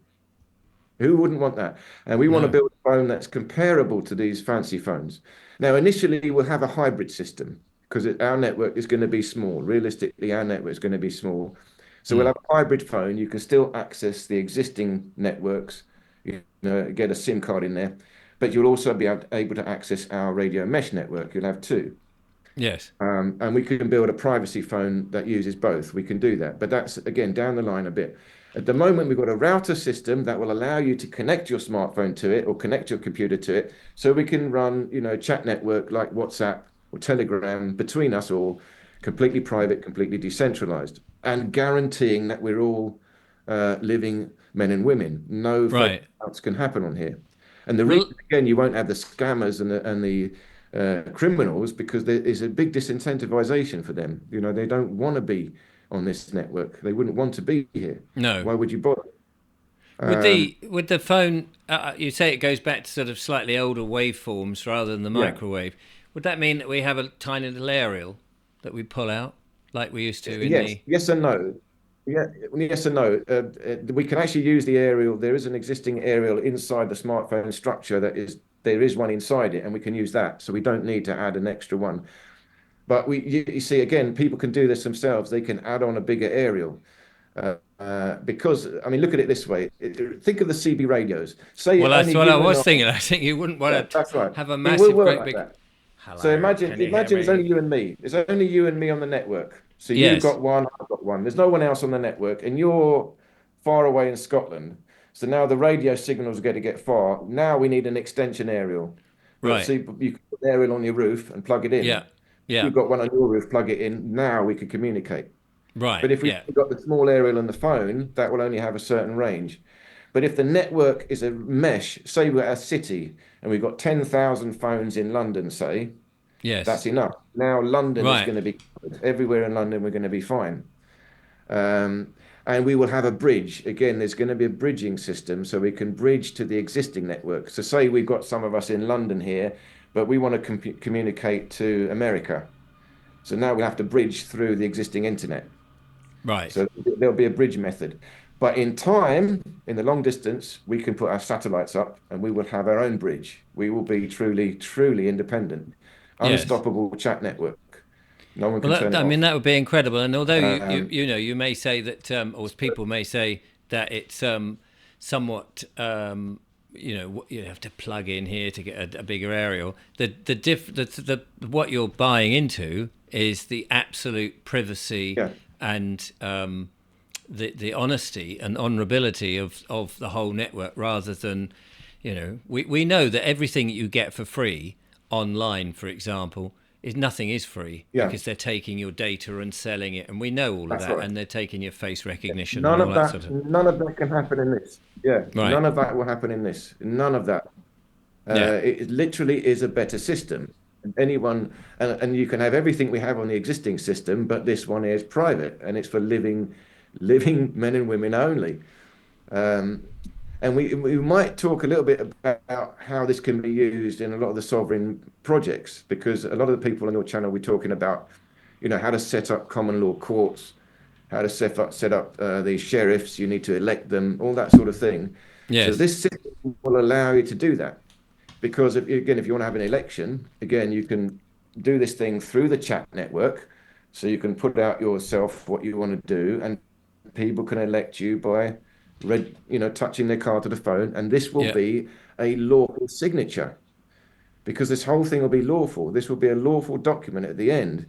Who wouldn't want that? And we want to No. build a phone that's comparable to these fancy phones. Now, initially, we'll have a hybrid system because our network is going to be small. Realistically, our network is going to be small. So we'll Mm. have a hybrid phone. You can still access the existing networks, get a SIM card in there, but you'll also be able to access our radio mesh network. You'll have two. Yes. And we can build a privacy phone that uses both. We can do that. But that's, again, down the line a bit. At the moment, we've got a router system that will allow you to connect your smartphone to it or connect your computer to it. So we can run, chat network like WhatsApp or Telegram between us all, completely private, completely decentralized, and guaranteeing that we're all living men and women. No fake Right. accounts can happen on here. And the reason, Well, again, you won't have the scammers and the criminals because there is a big disincentivization for them. They don't want to be on this network. They wouldn't want to be here. no. Why would you bother? With Um, the phone, you say it goes back to sort of slightly older waveforms rather than the yeah. microwave. Would that mean that we have a tiny little aerial that we pull out like we used to in Yes. the? Yes and no. Yeah. Yes and no. We can actually use the aerial. There is an existing aerial inside the smartphone structure there is one inside it, and we can use that. So we don't need to add an extra one. But you see, again, people can do this themselves. They can add on a bigger aerial. Because, I mean, look at it this way. Think of the CB radios. Say Well, that's only what I you and was I. thinking. I think you wouldn't Yeah, want to that's right. have a It will massive, work great like big. that. So Hello, imagine, can you hear imagine it's only me? you and me. It's only you and me on the network. So you've Yes. got one, I've got one. There's no one else on the network, and you're far away in Scotland. So now the radio signals are going to get far. Now we need an extension aerial. But Right. see, you can put an aerial on your roof and plug it Yeah. in. Yeah. You've got one on your roof, plug it in. Now we can communicate. Right. But if we've Yeah. got the small aerial on the phone, that will only have a certain range. But if the network is a mesh, say we're a city and we've got 10,000 phones in London, say, Yes. that's enough. Now London is Right. going to be covered. Everywhere in London, we're going to be fine. Um, and we will have a bridge. Again, there's going to be a bridging system so we can bridge to the existing network. So say we've got some of us in London here, but we want to communicate to America. So now we have to bridge through the existing internet. Right. So there'll be a bridge method. But in time, in the long distance, we can put our satellites up and we will have our own bridge. We will be truly, truly independent, Yes. unstoppable chat network. No one Well, can turn it I mean, off. that would be incredible. And although Um, you may say that, or people may say that it's somewhat, you have to plug in here to get a bigger aerial. What you're buying into is the absolute privacy yeah, and the honesty and honorability of the whole network, rather than, we know that everything you get for free online, for example, is nothing is free yeah, because they're taking your data and selling it, and we know all of that's that, right. and they're taking your face recognition and all that sort of. None of that can happen in this. Yeah, Right. none of that will happen in this. None of that. Yeah. It literally is a better system. Anyone, and you can have everything we have on the existing system, but this one is private and it's for living men and women only. Um, and we might talk a little bit about how this can be used in a lot of the sovereign projects, because a lot of the people on your channel we're talking about, how to set up common law courts, how to set up the sheriffs, you need to elect them, all that sort of thing. So Yes. this system will allow you to do that. Because again, if you want to have an election, again, you can do this thing through the chat network. So you can put out yourself what you want to do, and people can elect you by touching their card to the phone. And this will Yeah. be a lawful signature, because this whole thing will be lawful. This will be a lawful document at the end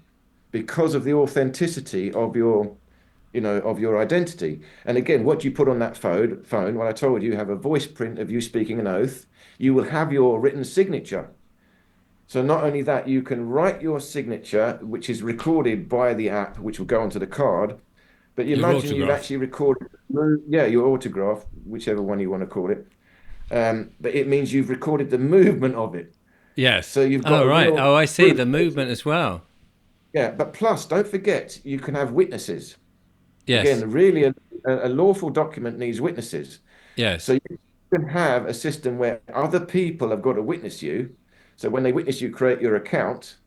because of the authenticity of your identity. And again, what you put on that phone, well, I told you, have a voice print of you speaking an oath. You will have your written signature. So not only that, you can write your signature, which is recorded by the app, which will go onto the card. But you Your imagine you've autograph. actually recorded, yeah, your autograph, whichever one you want to call it. But it means you've recorded the movement of it. Yes. So you've got Oh, a right. real Oh, I see proof, the movement basically. as well. Yeah, but plus, don't forget, you can have witnesses. Yes. Again, really, a lawful document needs witnesses. So Yes. you can have a system where other people have got to witness you. So when they witness you, create your account,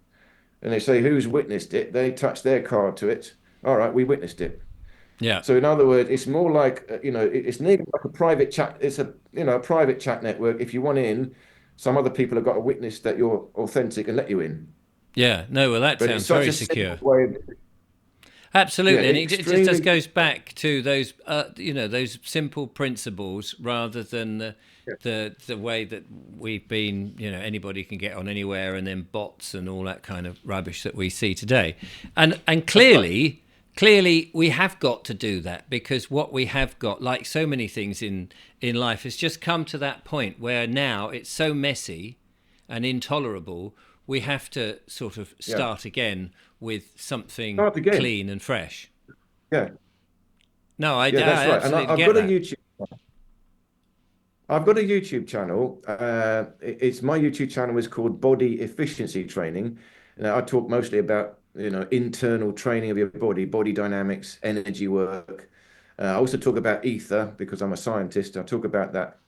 and they say who's witnessed it, they touch their card to it. All right, we witnessed it. Yeah. So in other words, it's more like it's nearly like a private chat. It's a private chat network. If you want in, some other people have got to witness that you're authentic and let you in. Yeah. No, well, that But it's sounds such very a simple secure. way of, yeah, Absolutely, and it just extremely, goes back to those those simple principles, rather than yeah, the way that we've been, anybody can get on anywhere, and then bots and all that kind of rubbish that we see today. And that's right. clearly we have got to do that, because what we have got, like so many things in life, has just come to that point where now it's so messy and intolerable. We have to sort of Yeah, start again with something start again. clean and fresh. Yeah, No, I yeah, that's right. And absolutely I've get got a that. YouTube. I've got a YouTube channel. It's my YouTube channel is called Body Efficiency Training. And I talk mostly about, internal training of your body dynamics, energy work. I also talk about ether because I'm a scientist. I talk about that.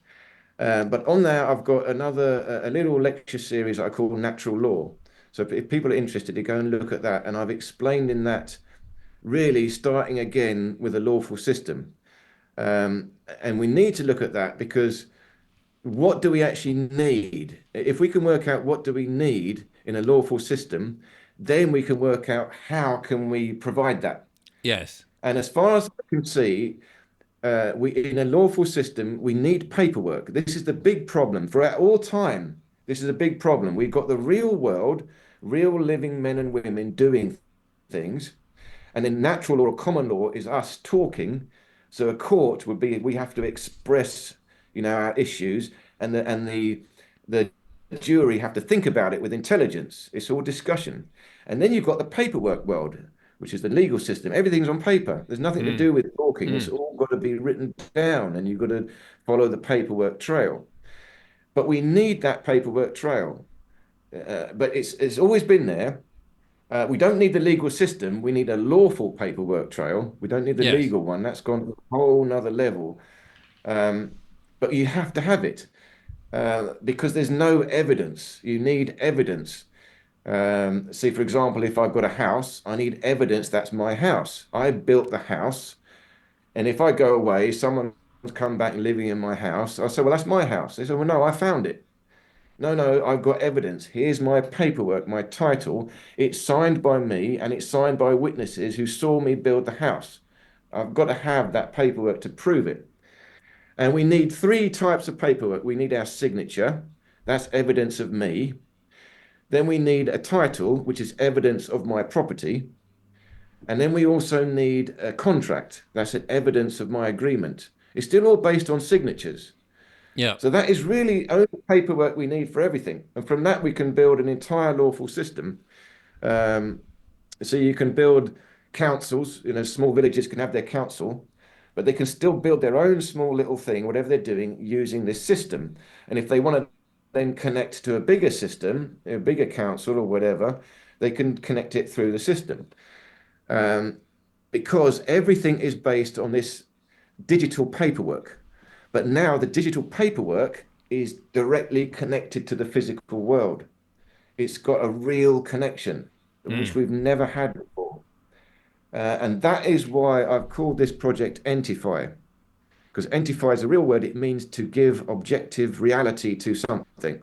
But on there, I've got a little lecture series that I call Natural Law. So if people are interested, they go and look at that. And I've explained in that, really starting again with a lawful system. Um, and we need to look at that, because what do we actually need? If we can work out what do we need in a lawful system, then we can work out how can we provide that. Yes. And as far as I can see, we in a lawful system, we need paperwork. This is the big problem for all time. This is a big problem. We've got the real world, real living men and women doing things, and then natural law or common law is us talking. So a court would be we have to express, our issues, and the jury have to think about it with intelligence. It's all discussion. And then you've got the paperwork world, which is the legal system. Everything's on paper. There's nothing to Mm, do with talking. It's mm. all got to be written down, and you've got to follow the paperwork trail. But we need that paperwork trail. But it's always been there. We don't need the legal system. We need a lawful paperwork trail. We don't need the Yes. legal one. That's gone to a whole nother level. Um, but you have to have it. because there's no evidence. You need evidence. See, for example, if I've got a house, I need evidence that's my house. I built the house, and if I go away, someone's come back and living in my house. I say, well, that's my house. They say, well, no, I found it. No, no, I've got evidence. Here's my paperwork, my title. It's signed by me and it's signed by witnesses who saw me build the house. I've got to have that paperwork to prove it. And we need three types of paperwork. We need our signature, that's evidence of me. Then we need a title, which is evidence of my property. And then we also need a contract, that's an evidence of my agreement. It's still all based on signatures. Yeah. So that is really only paperwork we need for everything. And from that, we can build an entire lawful system. Um, so you can build councils, small villages can have their council, but they can still build their own small little thing, whatever they're doing, using this system. And if they want to then connect to a bigger system, a bigger council or whatever, they can connect it through the system. Um, because everything is based on this digital paperwork. But now the digital paperwork is directly connected to the physical world. It's got a real connection, which Mm. we've never had before. And that is why I've called this project Entify, because Entify is a real word. It means to give objective reality to something.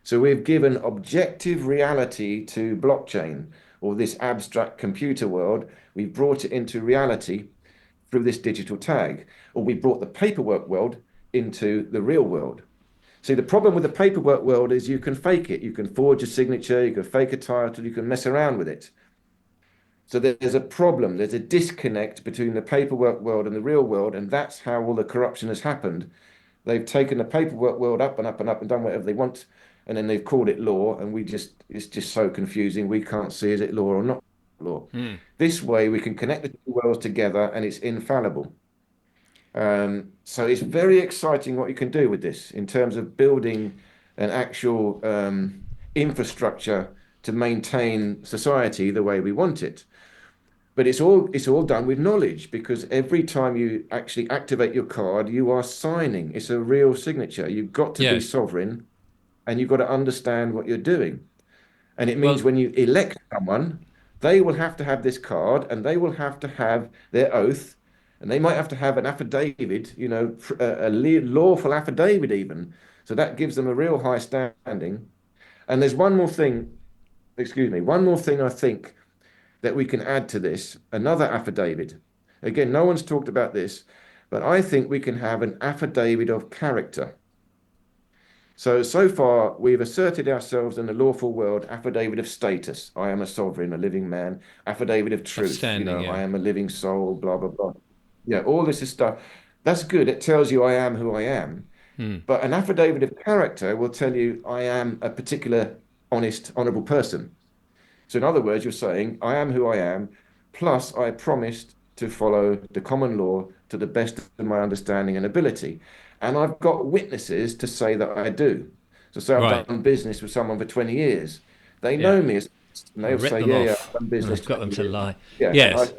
So we've given objective reality to blockchain or this abstract computer world. We've brought it into reality through this digital tag, or we brought the paperwork world into the real world. See, the problem with the paperwork world is you can fake it. You can forge a signature, you can fake a title, you can mess around with it. So there's a problem, there's a disconnect between the paperwork world and the real world, and that's how all the corruption has happened. They've taken the paperwork world up and up and up and done whatever they want, and then they've called it law, and it's just so confusing. We can't see is it law or not law. Mm. This way we can connect the two worlds together and it's infallible. So it's very exciting what you can do with this in terms of building an actual infrastructure to maintain society the way we want it. But it's all done with knowledge because every time you actually activate your card, you are signing. It's a real signature. You've got to be Yes. sovereign and you've got to understand what you're doing. And it means Well, when you elect someone, they will have to have this card and they will have to have their oath. And they might have to have an affidavit, a lawful affidavit even. So that gives them a real high standing. And there's one more thing, excuse me, one more thing I think that we can add to this, another affidavit. Again, no one's talked about this, but I think we can have an affidavit of character. So far, we've asserted ourselves in the lawful world, affidavit of status. I am a sovereign, a living man. Affidavit of truth. outstanding. I Yeah. am a living soul, blah, blah, blah. Yeah, all this is stuff. That's good. It tells you I am who I am. Mm. But an affidavit of character will tell you I am a particular honest, honorable person. So in other words, you're saying, I am who I am, plus I promised to follow the common law to the best of my understanding and ability. And I've got witnesses to say that I do. So say I've Right. done business with someone for 20 years. They Yeah. know me and I they'll ripped say, them yeah, yeah, off I've done and business I've got 20 them to years. lie. Yeah. Yes.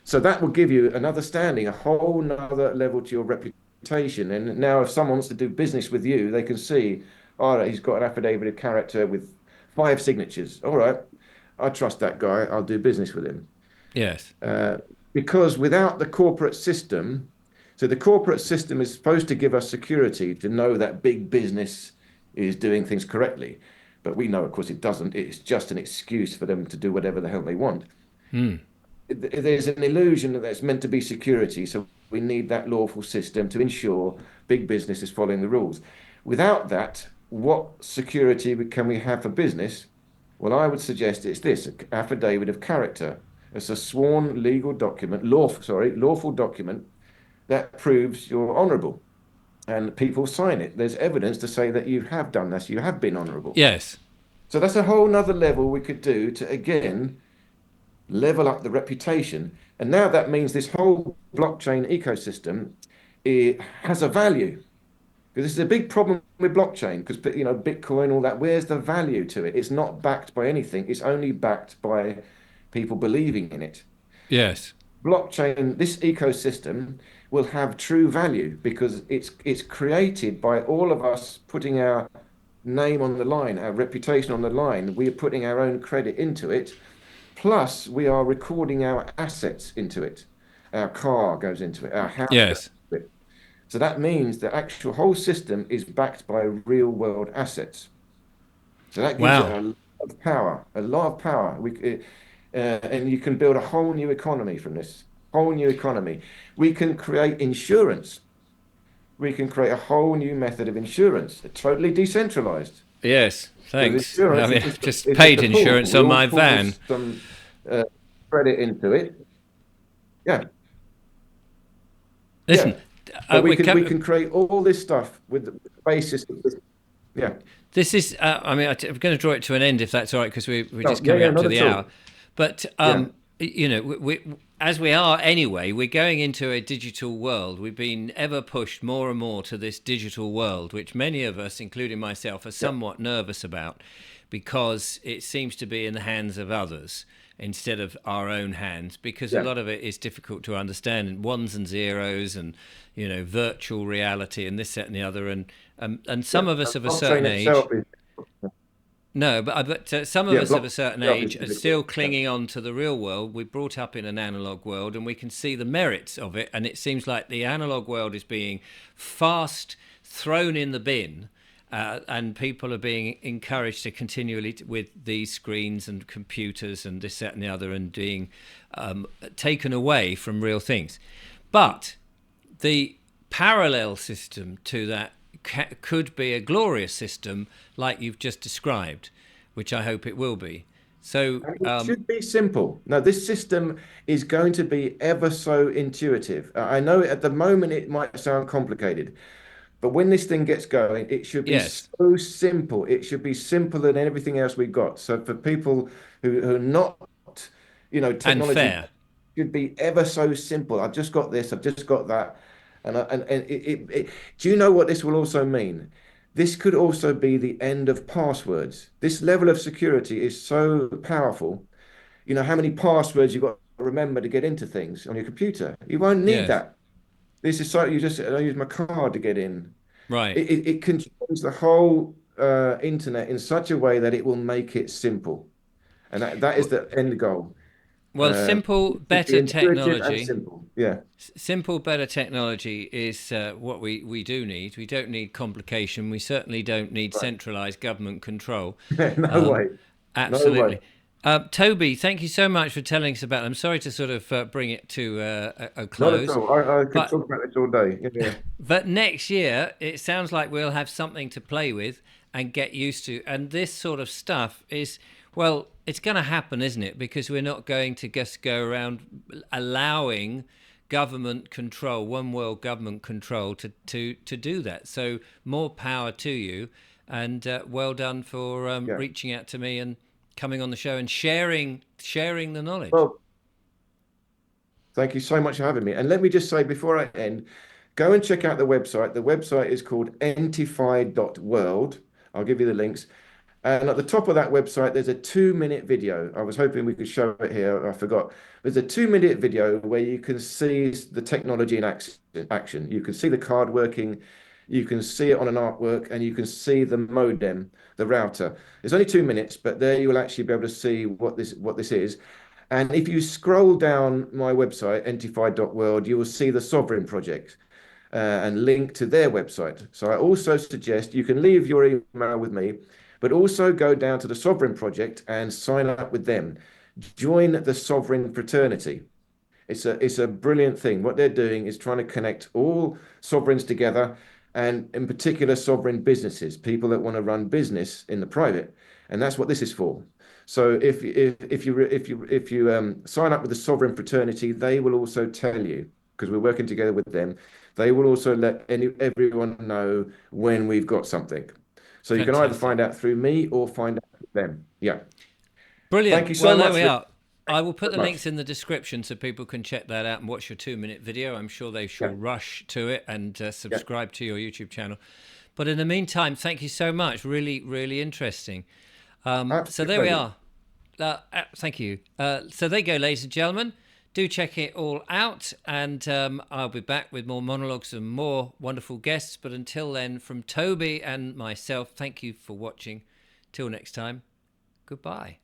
So that will give you another standing, a whole nother level to your reputation. And now if someone wants to do business with you, they can see, all right, he's got an affidavit of character with 5 signatures. All right, I trust that guy. I'll do business with him. Yes. Uh, because without the corporate system, so the corporate system is supposed to give us security to know that big business is doing things correctly. But we know, of course, it doesn't. It's just an excuse for them to do whatever the hell they want. Mm. There's an illusion that that's meant to be security. So we need that lawful system to ensure big business is following the rules. Without that, what security can we have for business? Well, I would suggest it's this affidavit of character. It's a sworn legal document, lawful document that proves you're honourable. And people sign it. There's evidence to say that you have done this, you have been honourable. Yes. So that's a whole nother level we could do to again level up the reputation. And now that means this whole blockchain ecosystem, it has a value. Because this is a big problem with blockchain, because Bitcoin, all that, where's the value to it? It's not backed by anything. It's only backed by people believing in it. Yes. Blockchain, this ecosystem, will have true value because it's created by all of us putting our name on the line, our reputation on the line. We are putting our own credit into it. Plus, we are recording our assets into it. Our car goes into it, our house goes Yes. into it. So that means the actual whole system is backed by real world assets. So that gives it Wow. a lot of power, a lot of power. And you can build a whole new economy from this, whole new economy. We can create insurance. We can create a whole new method of insurance, totally decentralized. Yes. Because Thanks. I insurance mean, I've just is just paid a pool. insurance We on all my pull van. some uh, credit into it. Yeah, Listen, yeah. But we we come. can create all this stuff with the basis of this. Yeah. This is. I mean, I'm going to draw it to an end if that's all right, because we're No, just yeah, coming yeah, up to not the at hour. all. But Yeah. as we are anyway, we're going into a digital world. We've been ever pushed more and more to this digital world, which many of us, including myself, are Yeah. somewhat nervous about, because it seems to be in the hands of others instead of our own hands, because a Yeah. lot of it is difficult to understand, and ones and zeros, and virtual reality, and this, that, and the other, and Yeah. some of us And of a blockchain certain age. itself is, No, but some of yeah, us of a blockchain certain itself is age are physical. still Yeah. clinging on to the real world. We're brought up in an analog world, and we can see the merits of it. And it seems like the analog world is being fast thrown in the bin, and people are being encouraged to continually with these screens and computers and this, that, and the other, and being taken away from real things. But the parallel system to that could be a glorious system like you've just described, which I hope it will be. So, And it should be simple. Now, this system is going to be ever so intuitive. I know at the moment it might sound complicated, but when this thing gets going, it should be yes, so simple. It should be simpler than everything else we've got. So for people who are not, and technology fair. should be ever so simple. I've just got this, I've just got that. Do you know what this will also mean? This could also be the end of passwords. This level of security is so powerful. You know how many passwords you've got to remember to get into things on your computer? You won't need Yes, that. This is so you just I use my card to get in. right. It controls the whole internet in such a way that it will make it simple. And that is the end goal. Well, simple, It should be better intuitive and technology. simple. Yeah. Simple, better technology is what we do need. We don't need complication. We certainly don't need Right. centralized government control. No Um, way. No way. Absolutely. Toby, thank you so much for telling us about it. I'm sorry to sort of bring it to a Not at close, all. I could but talk about this all day. Yeah. Yeah. next year it sounds like we'll have something to play with and get used to. And this sort of stuff is, well, it's going to happen, isn't it? Because we're not going to just go around allowing government control, one world government control, to do that. So more power to you, and well done for Yeah. reaching out to me and coming on the show and sharing the knowledge. Well, thank you so much for having me. And let me just say before I end, go and check out the website. The website is called entify.world. I'll give you the links. And at the top of that website, there's a 2-minute video. I was hoping we could show it here. I forgot. There's a 2-minute video where you can see the technology in action. You can see the card working. You can see it on an artwork, and you can see the modem, the router. It's only 2 minutes, but there you will actually be able to see what this is. And if you scroll down my website, entify.world, you will see the Sovereign Project and link to their website. So I also suggest you can leave your email with me, but also go down to the Sovereign Project and sign up with them. Join the Sovereign Fraternity. It's a brilliant thing. What they're doing is trying to connect all sovereigns together, and in particular sovereign businesses, people that want to run business in the private, and that's what this is for. So if you sign up with the Sovereign Fraternity, they will also tell you, because we're working together with them. They will also let everyone know when we've got something. So you can either Fantastic. find out through me or find out through them. Yeah. Thank Brilliant. you so Well, there much, we Rick. are. I will put Very the much. links in the description so people can check that out and watch your 2-minute video. I'm sure they Yeah. shall rush to it and Yeah. subscribe to your YouTube channel. But in the meantime, thank you so much. Really, really interesting. So Absolute there we pleasure. are. Thank you. So there you go, ladies and gentlemen. Do check it all out, and I'll be back with more monologues and more wonderful guests. But until then, from Toby and myself, thank you for watching. Till next time, goodbye.